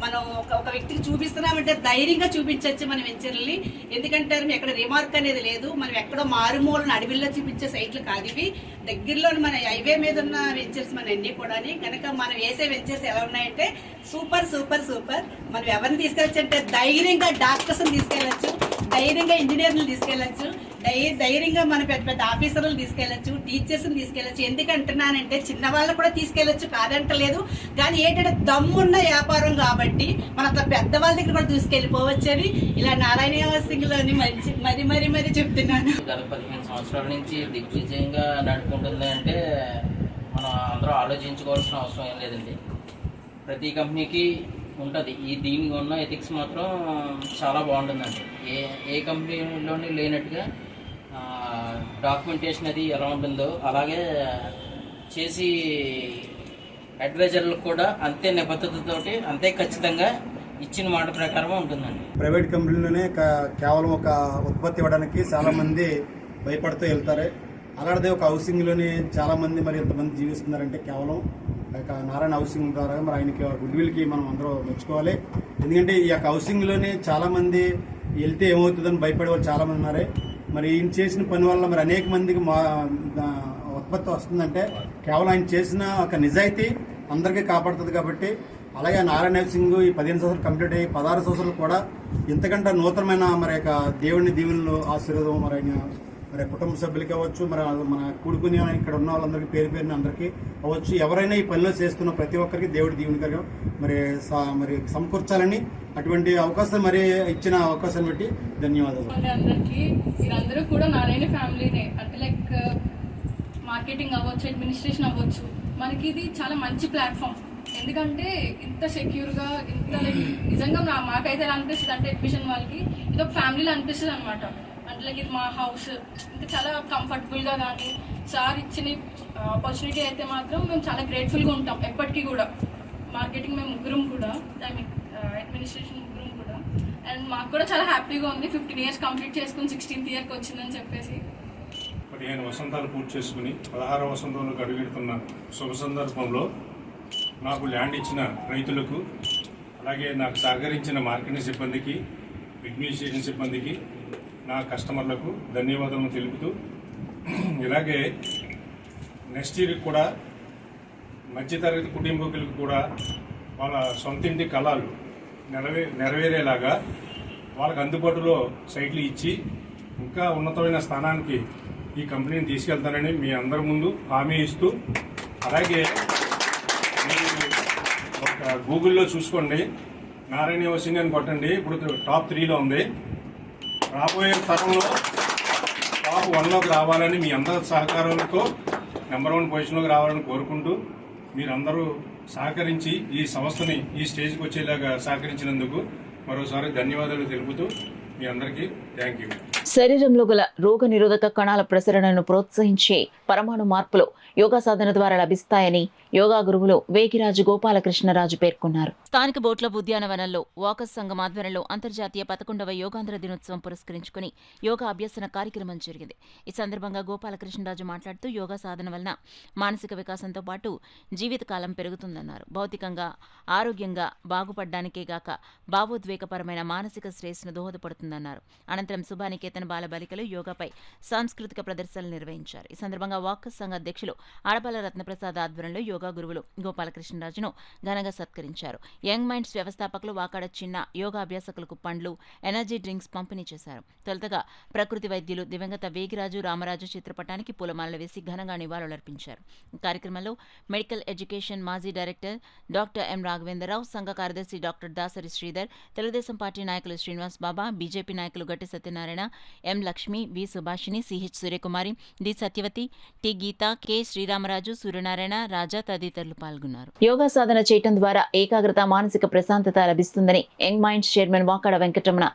మనం ఒక వ్యక్తికి చూపిస్తున్నామంటే ధైర్యంగా చూపించవచ్చు మన వెంచర్లని. ఎందుకంటే ఎక్కడ రిమార్క్ అనేది లేదు. మనం ఎక్కడో మారుమూలను అడవిల్లో చూపించే సైట్లు కాదు ఇవి. దగ్గరలో మన హైవే మీద ఉన్న వెంచర్స్ మన అన్ని కూడా. కనుక మనం వేసే వెంచర్స్ ఎలా ఉన్నాయంటే సూపర్ సూపర్ సూపర్. మనం ఎవరిని తీసుకెళ్ళచ్చు అంటే ధైర్యంగా డాక్టర్స్ని తీసుకెళ్ళచ్చు, ధైర్యంగా ఇంజనీర్లు తీసుకెళ్ళచ్చు, ధైర్యంగా మన పెద్ద పెద్ద ఆఫీసర్లు తీసుకెళ్ళచ్చు, టీచర్స్ని తీసుకెళ్ళచ్చు. ఎందుకంటున్నానంటే చిన్నవాళ్ళు కూడా తీసుకెళ్ళచ్చు, కాదంటలేదు. కానీ ఏంటంటే దమ్మున్న వ్యాపారం కాబట్టి మన అట్లా పెద్దవాళ్ళ దగ్గర కూడా తీసుకెళ్ళిపోవచ్చు అని ఇలా నారాయణ హౌసింగ్లోని మరి చెప్తున్నాను. గత 15 సంవత్సరాల నుంచి దిగ్విజయంగా నడుపుకుంటుంది అంటే మనం అందరూ ఆలోచించుకోవాల్సిన అవసరం ఏం లేదండి. ప్రతి కంపెనీకి ఉంటుంది. దీనికి ఉన్న ఎథిక్స్ మాత్రం చాలా బాగుంటుందండి. ఏ కంపెనీలోని లేనట్టుగా డాక్యుమెంటేషన్ అది ఎలా ఉంటుందో అలాగే చేసి అడ్వైజర్లకు కూడా అంతే నిబద్ధతతోటి అంతే ఖచ్చితంగా ఇచ్చిన మాట ప్రకారం ఉంటుందండి. ప్రైవేట్ కంపెనీలోనే కేవలం ఒక ఉత్పత్తి ఇవ్వడానికి చాలామంది భయపడుతూ వెళ్తారు. అలాంటిదే ఒక హౌసింగ్లోనే చాలామంది మరి ఎంతమంది జీవిస్తున్నారంటే కేవలం నారాయణ హౌసింగ్ ద్వారా మరి ఆయనకి గుడ్విల్కి మనం అందరూ మెచ్చుకోవాలి. ఎందుకంటే ఈ యొక్క హౌసింగ్లోనే చాలామంది వెళ్తే ఏమవుతుందని భయపడే వాళ్ళు చాలామంది ఉన్నారు. మరి ఈయన చేసిన పని వల్ల మరి అనేక మందికి ఉత్పత్తి వస్తుందంటే కేవలం ఆయన చేసిన ఒక నిజాయితీ అందరికీ కాపాడుతుంది. కాబట్టి అలాగే నారాయణ హౌసింగ్ ఈ 15 సంవత్సరాలు కంప్లీట్ అయ్యి 16 సంవత్సరాలు కూడా ఇంతకంటే నూతనమైన మరి యొక్క దేవుని దీవెనలు ఆశీర్వాదం మరి ఆయన మరి కుటుంబ సభ్యులకి అవ్వచ్చు, మరి మన కూడుకుని ఇక్కడ ఉన్న వాళ్ళందరికీ పేరున అందరికీ అవ్వచ్చు. ఎవరైనా ఈ పనిలో చేస్తున్న ప్రతి ఒక్కరికి దేవుడి దీవెనకరంగా మరి సమకూర్చాలని అటువంటి అవకాశం మరి ఇచ్చిన అవకాశాన్ని బట్టి ధన్యవాదాలు. అందరికీ మీరందరూ కూడా నారాయణ ఫ్యామిలీనే. అంటే లైక్ మార్కెటింగ్ అవ్వచ్చు, అడ్మినిస్ట్రేషన్ అవ్వచ్చు, మనకి ఇది చాలా మంచి ప్లాట్ఫామ్. ఎందుకంటే ఇంత సెక్యూర్గా ఇంత లైక్ నిజంగా మాకైతే ఎలా అనిపిస్తుంది అంటే అడ్మిషన్ వాళ్ళకి ఇది ఒక ఫ్యామిలీలో అనిపిస్తుంది అనమాట. అంటే లైక్ ఇది మా హౌస్ ఇంకా చాలా కంఫర్టబుల్గా. కానీ సార్ ఇచ్చిన ఆపర్చునిటీ అయితే మాత్రం మేము చాలా గ్రేట్ఫుల్గా ఉంటాం ఎప్పటికీ కూడా. మార్కెటింగ్ మేము ముగ్గురం కూడా, ఐ మీన్ అడ్మినిస్ట్రేషన్ ముగ్గురం కూడా. అండ్ మాకు కూడా చాలా హ్యాపీగా ఉంది 15 years కంప్లీట్ చేసుకుని 16th yearకి వచ్చిందని చెప్పేసి. 15 వసంతాలు పూర్తి చేసుకుని 16వ వసంతంలోకి అడుగెడుతున్న శుభ సందర్భంలో నాకు ల్యాండ్ ఇచ్చిన రైతులకు, అలాగే నాకు సహకరించిన మార్కెటింగ్ సిబ్బందికి, అడ్మినిస్ట్రేషన్ సిబ్బందికి, నా కస్టమర్లకు ధన్యవాదాలను తెలుపుతూ, ఇలాగే నెక్స్ట్ ఇయర్కి కూడా మధ్యతరగతి కుటుంబీకులకు కూడా వాళ్ళ సొంతింటి కళలు నెరవేరేలాగా వాళ్ళకు అందుబాటులో సైట్లు ఇచ్చి ఇంకా ఉన్నతమైన స్థానానికి ఈ కంపెనీని తీసుకెళ్తానని మీ అందరి ముందు హామీ ఇస్తూ, అలాగే మీరు ఒక గూగుల్లో చూసుకోండి, నారాయణ హౌసింగ్ అని కొట్టండి. ఇప్పుడు టాప్ 3లో ఉంది. రాబోయే తరంలో టాప్ 1లోకి రావాలని మీ అందరి సహకారంతో నెంబర్ 1 పొజిషన్లోకి రావాలని కోరుకుంటూ, మీరందరూ సహకరించి ఈ సంస్థని ఈ స్టేజ్కి వచ్చేలాగా సహకరించినందుకు మరోసారి ధన్యవాదాలు తెలుపుతూ మీ అందరికీ థ్యాంక్ యూ. శరీరంలో గల రోగ నిరోధక కణాల ప్రసరణను ప్రోత్సహించే పరమాణు మార్పులు యోగా సాధన ద్వారా లభిస్తాయని యోగా గురువులు వేగిరాజు గోపాలకృష్ణరాజు పేర్కొన్నారు. స్థానిక బోట్ల ఉద్యానవనంలో వాకస్ సంఘం ఆధ్వర్యంలో అంతర్జాతీయ 11వ యోగాంధ్ర దినోత్సవం పురస్కరించుకుని యోగా అభ్యసన కార్యక్రమం జరిగింది. ఈ సందర్భంగా గోపాలకృష్ణరాజు మాట్లాడుతూ యోగా సాధన వలన మానసిక వికాసంతో పాటు జీవితకాలం పెరుగుతుందన్నారు. భౌతికంగా ఆరోగ్యంగా బాగుపడ్డానికే గాక భావోద్వేగపరమైన మానసిక శ్రేయస్సును దోహదపడుతుందన్నారు. అనంతరం సుభానికేతన్ బాలబాలికలు యోగాపై సాంస్కృతిక ప్రదర్శనలు నిర్వహించారు. ఈ సందర్భంగా వాకస్ సంఘ అధ్యక్షులు ఆడపాల రత్నప్రసాద్ ఆధ్వర్యంలో యోగా గురువులు గోపాలకృష్ణరాజును ఘనంగా సత్కరించారు. యంగ్ మైండ్స్ వ్యవస్థాపకులు వాకాడ చిన్న యోగా అభ్యాసకులకు పండ్లు, ఎనర్జీ డ్రింక్స్ పంపిణీ చేశారు. తొలుతగా ప్రకృతి వైద్యులు దివంగత వేగిరాజు రామరాజు చిత్రపటానికి పూలమాలలు వేసి ఘనంగా నివాళులర్పించారు. ఈ కార్యక్రమంలో మెడికల్ ఎడ్యుకేషన్ మాజీ డైరెక్టర్ డాక్టర్ ఎం రాఘవేంద్రరావు, సంఘ కార్యదర్శి డాక్టర్ దాసరి శ్రీధర్, తెలుగుదేశం పార్టీ నాయకులు శ్రీనివాస్ బాబా, బీజేపీ నాయకులు Gatti Satyanarayana, M Lakshmi, B Subhashini, CH Suryakumari, D Satyavathi, T Geetha, K Sriramaraju, Suryanarayana, Raja తదితరులు పాల్గొన్నారు. యోగా సాధన చేయటం ద్వారా ఏకాగ్రత, మానసిక ప్రశాంతత లభిస్తుందని young minds chairman Vakada Venkataramana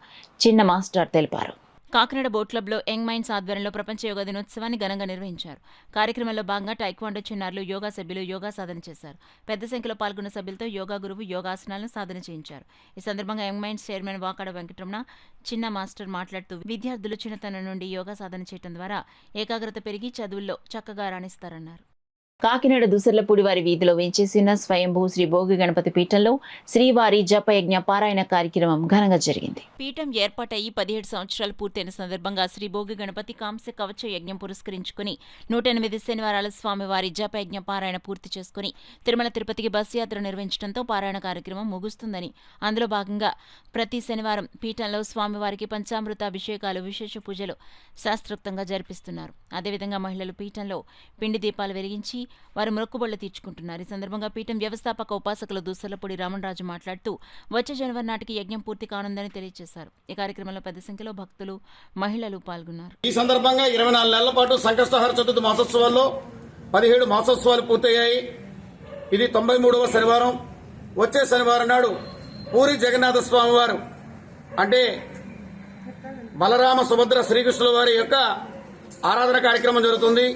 చిన్న మాస్టర్ తెలిపారు. కాకినాడ బోట్ క్లబ్లో యంగ్ మైండ్స్ ఆధ్వర్యంలో ప్రపంచ యోగా దినోత్సవాన్ని ఘనంగా నిర్వహించారు. కార్యక్రమంలో భాగంగా టైక్వాండో చిన్నారులు, యోగా సభ్యులు యోగా సాధన చేశారు. పెద్ద సంఖ్యలో పాల్గొన్న సభ్యులతో యోగా గురువు యోగాసనాలను సాధన చేయించారు. ఈ సందర్భంగా young minds chairman Vakada Venkataramana చిన్న మాస్టర్ మాట్లాడుతూ విద్యార్థులు చిన్నతనం నుండి యోగా సాధన చేయడం ద్వారా ఏకాగ్రత పెరిగి చదువుల్లో చక్కగా రాణిస్తారన్నారు. కాకినాడ దుసర్లపూడివారి వీధిలో వేంచేసిన స్వయంభూ శ్రీ భోగి గణపతి పీఠంలో శ్రీవారి జపయజ్ఞ పారాయణ కార్యక్రమం ఘనంగా జరిగింది. పీఠం ఏర్పాటయ్యి 17 సంవత్సరాలు పూర్తయిన సందర్భంగా శ్రీ భోగి గణపతి కాంస్య కవచ యజ్ఞం పురస్కరించుకుని 108 శనివారాల స్వామివారి జపయజ్ఞ పారాయణ పూర్తి చేసుకుని తిరుమల తిరుపతికి బస్సు యాత్ర నిర్వహించడంతో పారాయణ కార్యక్రమం ముగుస్తుందని, అందులో భాగంగా ప్రతి శనివారం పీఠంలో స్వామివారికి పంచామృత అభిషేకాలు, విశేష పూజలు శాస్త్రోక్తంగా జరిపిస్తున్నారు. అదేవిధంగా మహిళలు పీఠంలో పిండి దీపాలు వెలిగించి వారు మొక్కుబడులు తీర్చుకుంటున్నారు. ఈ సందర్భంగా పీఠం వ్యవస్థాపక ఉపాసకులు దుస్సలపూడి రామరాజు మాట్లాడుతూ వచ్చే జనవరి నాటికి యజ్ఞం పూర్తి కానుందని తెలియజేశారు. ఈ కార్యక్రమంలో పెద్ద సంఖ్యలో భక్తులు, మహిళలు పాల్గొన్నారు. ఈ సందర్భంగా 24 నెలల పాటు సంకష్టహార చతుర్థి మాసోత్సవాల్లో 17 మాసోత్సవాలు పూర్తయ్యాయి. ఇది 93వ శనివారం. వచ్చే శనివారం నాడు పూరి జగన్నాథ స్వామి వారు అంటే బలరామ, సుభద్ర, శ్రీకృష్ణుల వారి యొక్క ఆరాధన కార్యక్రమం జరుగుతుంది.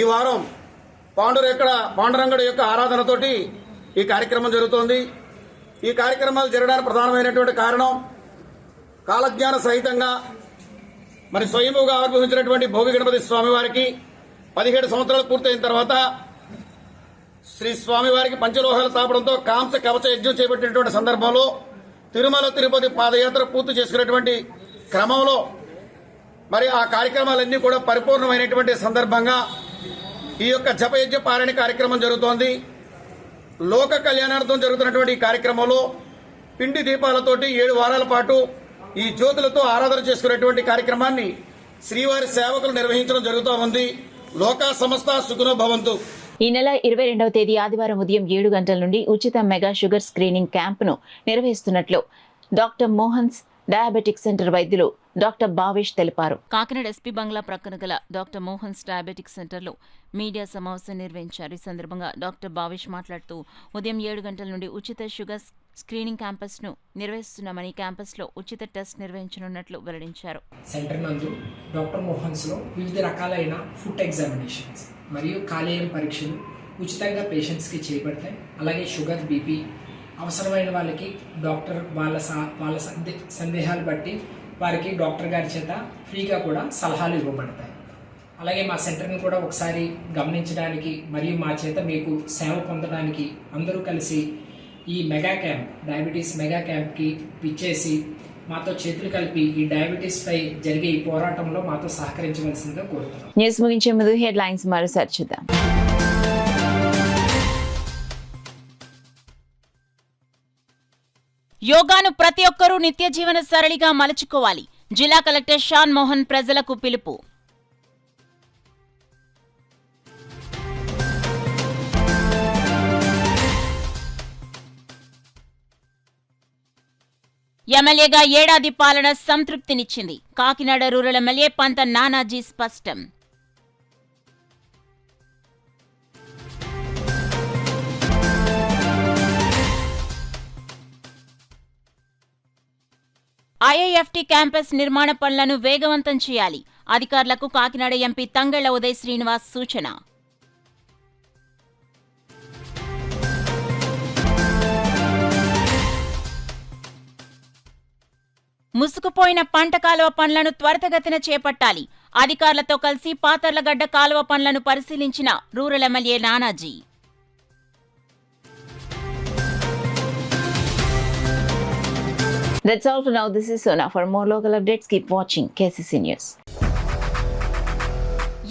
ఈ వారం పాండురంగడు యొక్క ఆరాధనతోటి ఈ కార్యక్రమం జరుగుతోంది. ఈ కార్యక్రమాలు జరగడానికి ప్రధానమైనటువంటి కారణం కాలజ్ఞాన సహితంగా మరి స్వయంభూగా ఆవిర్భవించినటువంటి భోగి గణపతి స్వామివారికి 17 సంవత్సరాలు పూర్తయిన తర్వాత శ్రీ స్వామివారికి పంచలోహాలు తాపడంతో కాంస కవచ యజ్ఞం చేపట్టినటువంటి సందర్భంలో తిరుమల తిరుపతి పాదయాత్ర పూర్తి చేసుకున్నటువంటి క్రమంలో మరి ఆ కార్యక్రమాలన్నీ కూడా పరిపూర్ణమైనటువంటి సందర్భంగా ఈ యొక్క జపయజ్ఞ పారాయణ కార్యక్రమం జరుగుతోంది. లోక కళ్యాణార్థం జరుగుతున్నటువంటి ఈ కార్యక్రమంలో పిండి దీపాలతోటి 7 వారాల పాటు ఈ జ్యోతులతో ఆరాధన చేసుకునేటువంటి కార్యక్రమాన్ని శ్రీవారి సేవకులు నిర్వహించడం జరుగుతూ ఉంది. లోకా సమస్త సుఖనో భవంతు. ఈ నెల 22వ తేదీ ఆదివారం ఉదయం 7 గంటల నుండి ఉచిత మెగా షుగర్ స్క్రీనింగ్ క్యాంపును నిర్వహిస్తున్నట్లు డాక్టర్ మోహన్స్ డయాబెటిక్ సెంటర్ వైద్యులు డాక్టర్ భావేష్ తెలిపారు. కాకినాడ ఎస్పీ బంగ్లా ప్రక్కన గల డాక్టర్ మోహన్స్ డయాబెటిక్ సెంటర్లో మీడియా సమావేశం నిర్వహించారు. ఈ సందర్భంగా డాక్టర్ భావేష్ మాట్లాడుతూ ఉదయం 7 గంటల నుండి ఉచిత షుగర్ స్క్రీనింగ్ క్యాంపస్ను నిర్వహిస్తున్నామని, క్యాంపస్లో ఉచిత టెస్ట్ నిర్వహించనున్నట్లు వెల్లడించారు. సెంటర్ నందు డాక్టర్ మోహన్స్లో వివిధ రకాలైన ఫుడ్ ఎగ్జామినేషన్స్ మరియు కాలేయం పరీక్షలు ఉచితంగా పేషెంట్స్కి చేపడతాయి. అలాగే షుగర్, బీపీ అవసరమైన వాళ్ళకి డాక్టర్ వాళ్ళ సందేహాలు బట్టి వారికి డాక్టర్ గారి చేత ఫ్రీగా కూడా సలహాలు ఇవ్వబడతాయి. అలాగే మా సెంటర్ని కూడా ఒకసారి గమనించడానికి మరియు మా చేత మీకు సేవ పొందడానికి అందరూ కలిసి ఈ మెగా క్యాంప్, డయాబెటీస్ మెగా క్యాంప్కి పిచ్చేసి మాతో చేతులు కలిపి ఈ డయాబెటీస్ పై జరిగే ఈ పోరాటంలో మాతో సహకరించవలసిందిగా కోరుతున్నాం. న్యూస్ ముగించే ముందు హెడ్లైన్స్ మరోసారి చూద్దాం. యోగాను ప్రతి ఒక్కరూ నిత్య జీవన సరళిగా మలుచుకోవాలి. జిల్లా కలెక్టర్ షాన్ మోహన్ ప్రజలకు పిలుపు. ఎమ్మెల్యేగా ఏడాది పాలన సంతృప్తినిచ్చింది. కాకినాడ రూరల్ ఎమ్మెల్యే పంత నానాజీ స్పష్టం. ఐఐఎఫ్టి క్యాంపస్ నిర్మాణ పనులను వేగవంతం చేయాలి. అధికారులకు కాకినాడ ఎంపీ తంగళ్ల ఉదయ్ శ్రీనివాస్ సూచన. ముసుగుపోయిన పంట కాలువ పనులను త్వరితగతిన చేపట్టాలి. అధికారులతో కలిసి పాతర్లగడ్డ కాలువ పనులను పరిశీలించిన rural MLA Nanaji. That's all for now. This is Sona. For more local updates, keep watching KCC News.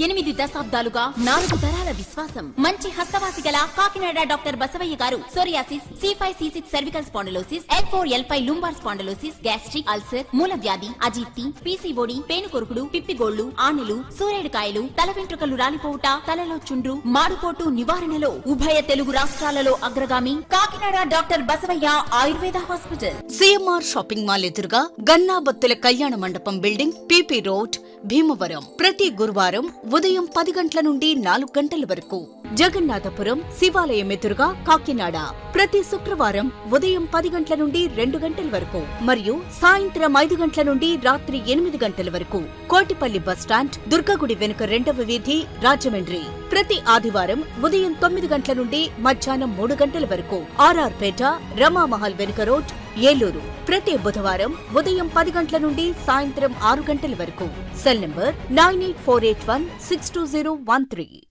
8 దశాబ్దాలుగా 4 తరాల విశ్వాసం. మంచి హస్తవాసి గల కాకినాడ డాక్టర్ బసవయ్య గారు psoriasis, C5, C6 cervical spondylosis, L4, L5 lumbar spondylosis, gastric ulcer, మూలవ్యాధి, అజీర్తి, పీసీఓడి, పేనుకొరుకుడు, పిప్పిగోళ్లు, ఆనెలు, సూరేడుకాయలు, తల వెంట్రుకలు రాలిపోవుట, తలలో చుండ్రు, మాడుపోటు నివారణలో ఉభయ తెలుగు రాష్ట్రాలలో అగ్రగామి Kakinada doctor Basavaiah Ayurveda hospital. CMR shopping mall ఎదురుగా గన్నాబత్తుల కళ్యాణ మండపం బిల్డింగ్, పీపీ రోడ్, భీమవరం. ప్రతి గురువారం ఉదయం 10 గంటల నుండి 4 గంటల వరకు. జగన్నాథపురం శివాలయం ఎదురుగా కాకినాడ ప్రతి శుక్రవారం ఉదయం 10 గంటల నుండి 2 గంటల వరకు మరియు సాయంత్రం 5 గంటల నుండి రాత్రి 8 గంటల వరకు. కోటిపల్లి బస్టాండ్, దుర్గగుడి వెనుక 2వ వీధి, రాజమండ్రి. ప్రతి ఆదివారం ఉదయం 9 గంటల నుండి మధ్యాహ్నం 3 గంటల వరకు. ఆర్ఆర్ పేట, రమామహల్ వెనుక రోడ్, ఏలూరు. ప్రతి బుధవారం ఉదయం 10 గంటల నుండి సాయంత్రం 6 గంటల వరకు. Cell number 9848162013.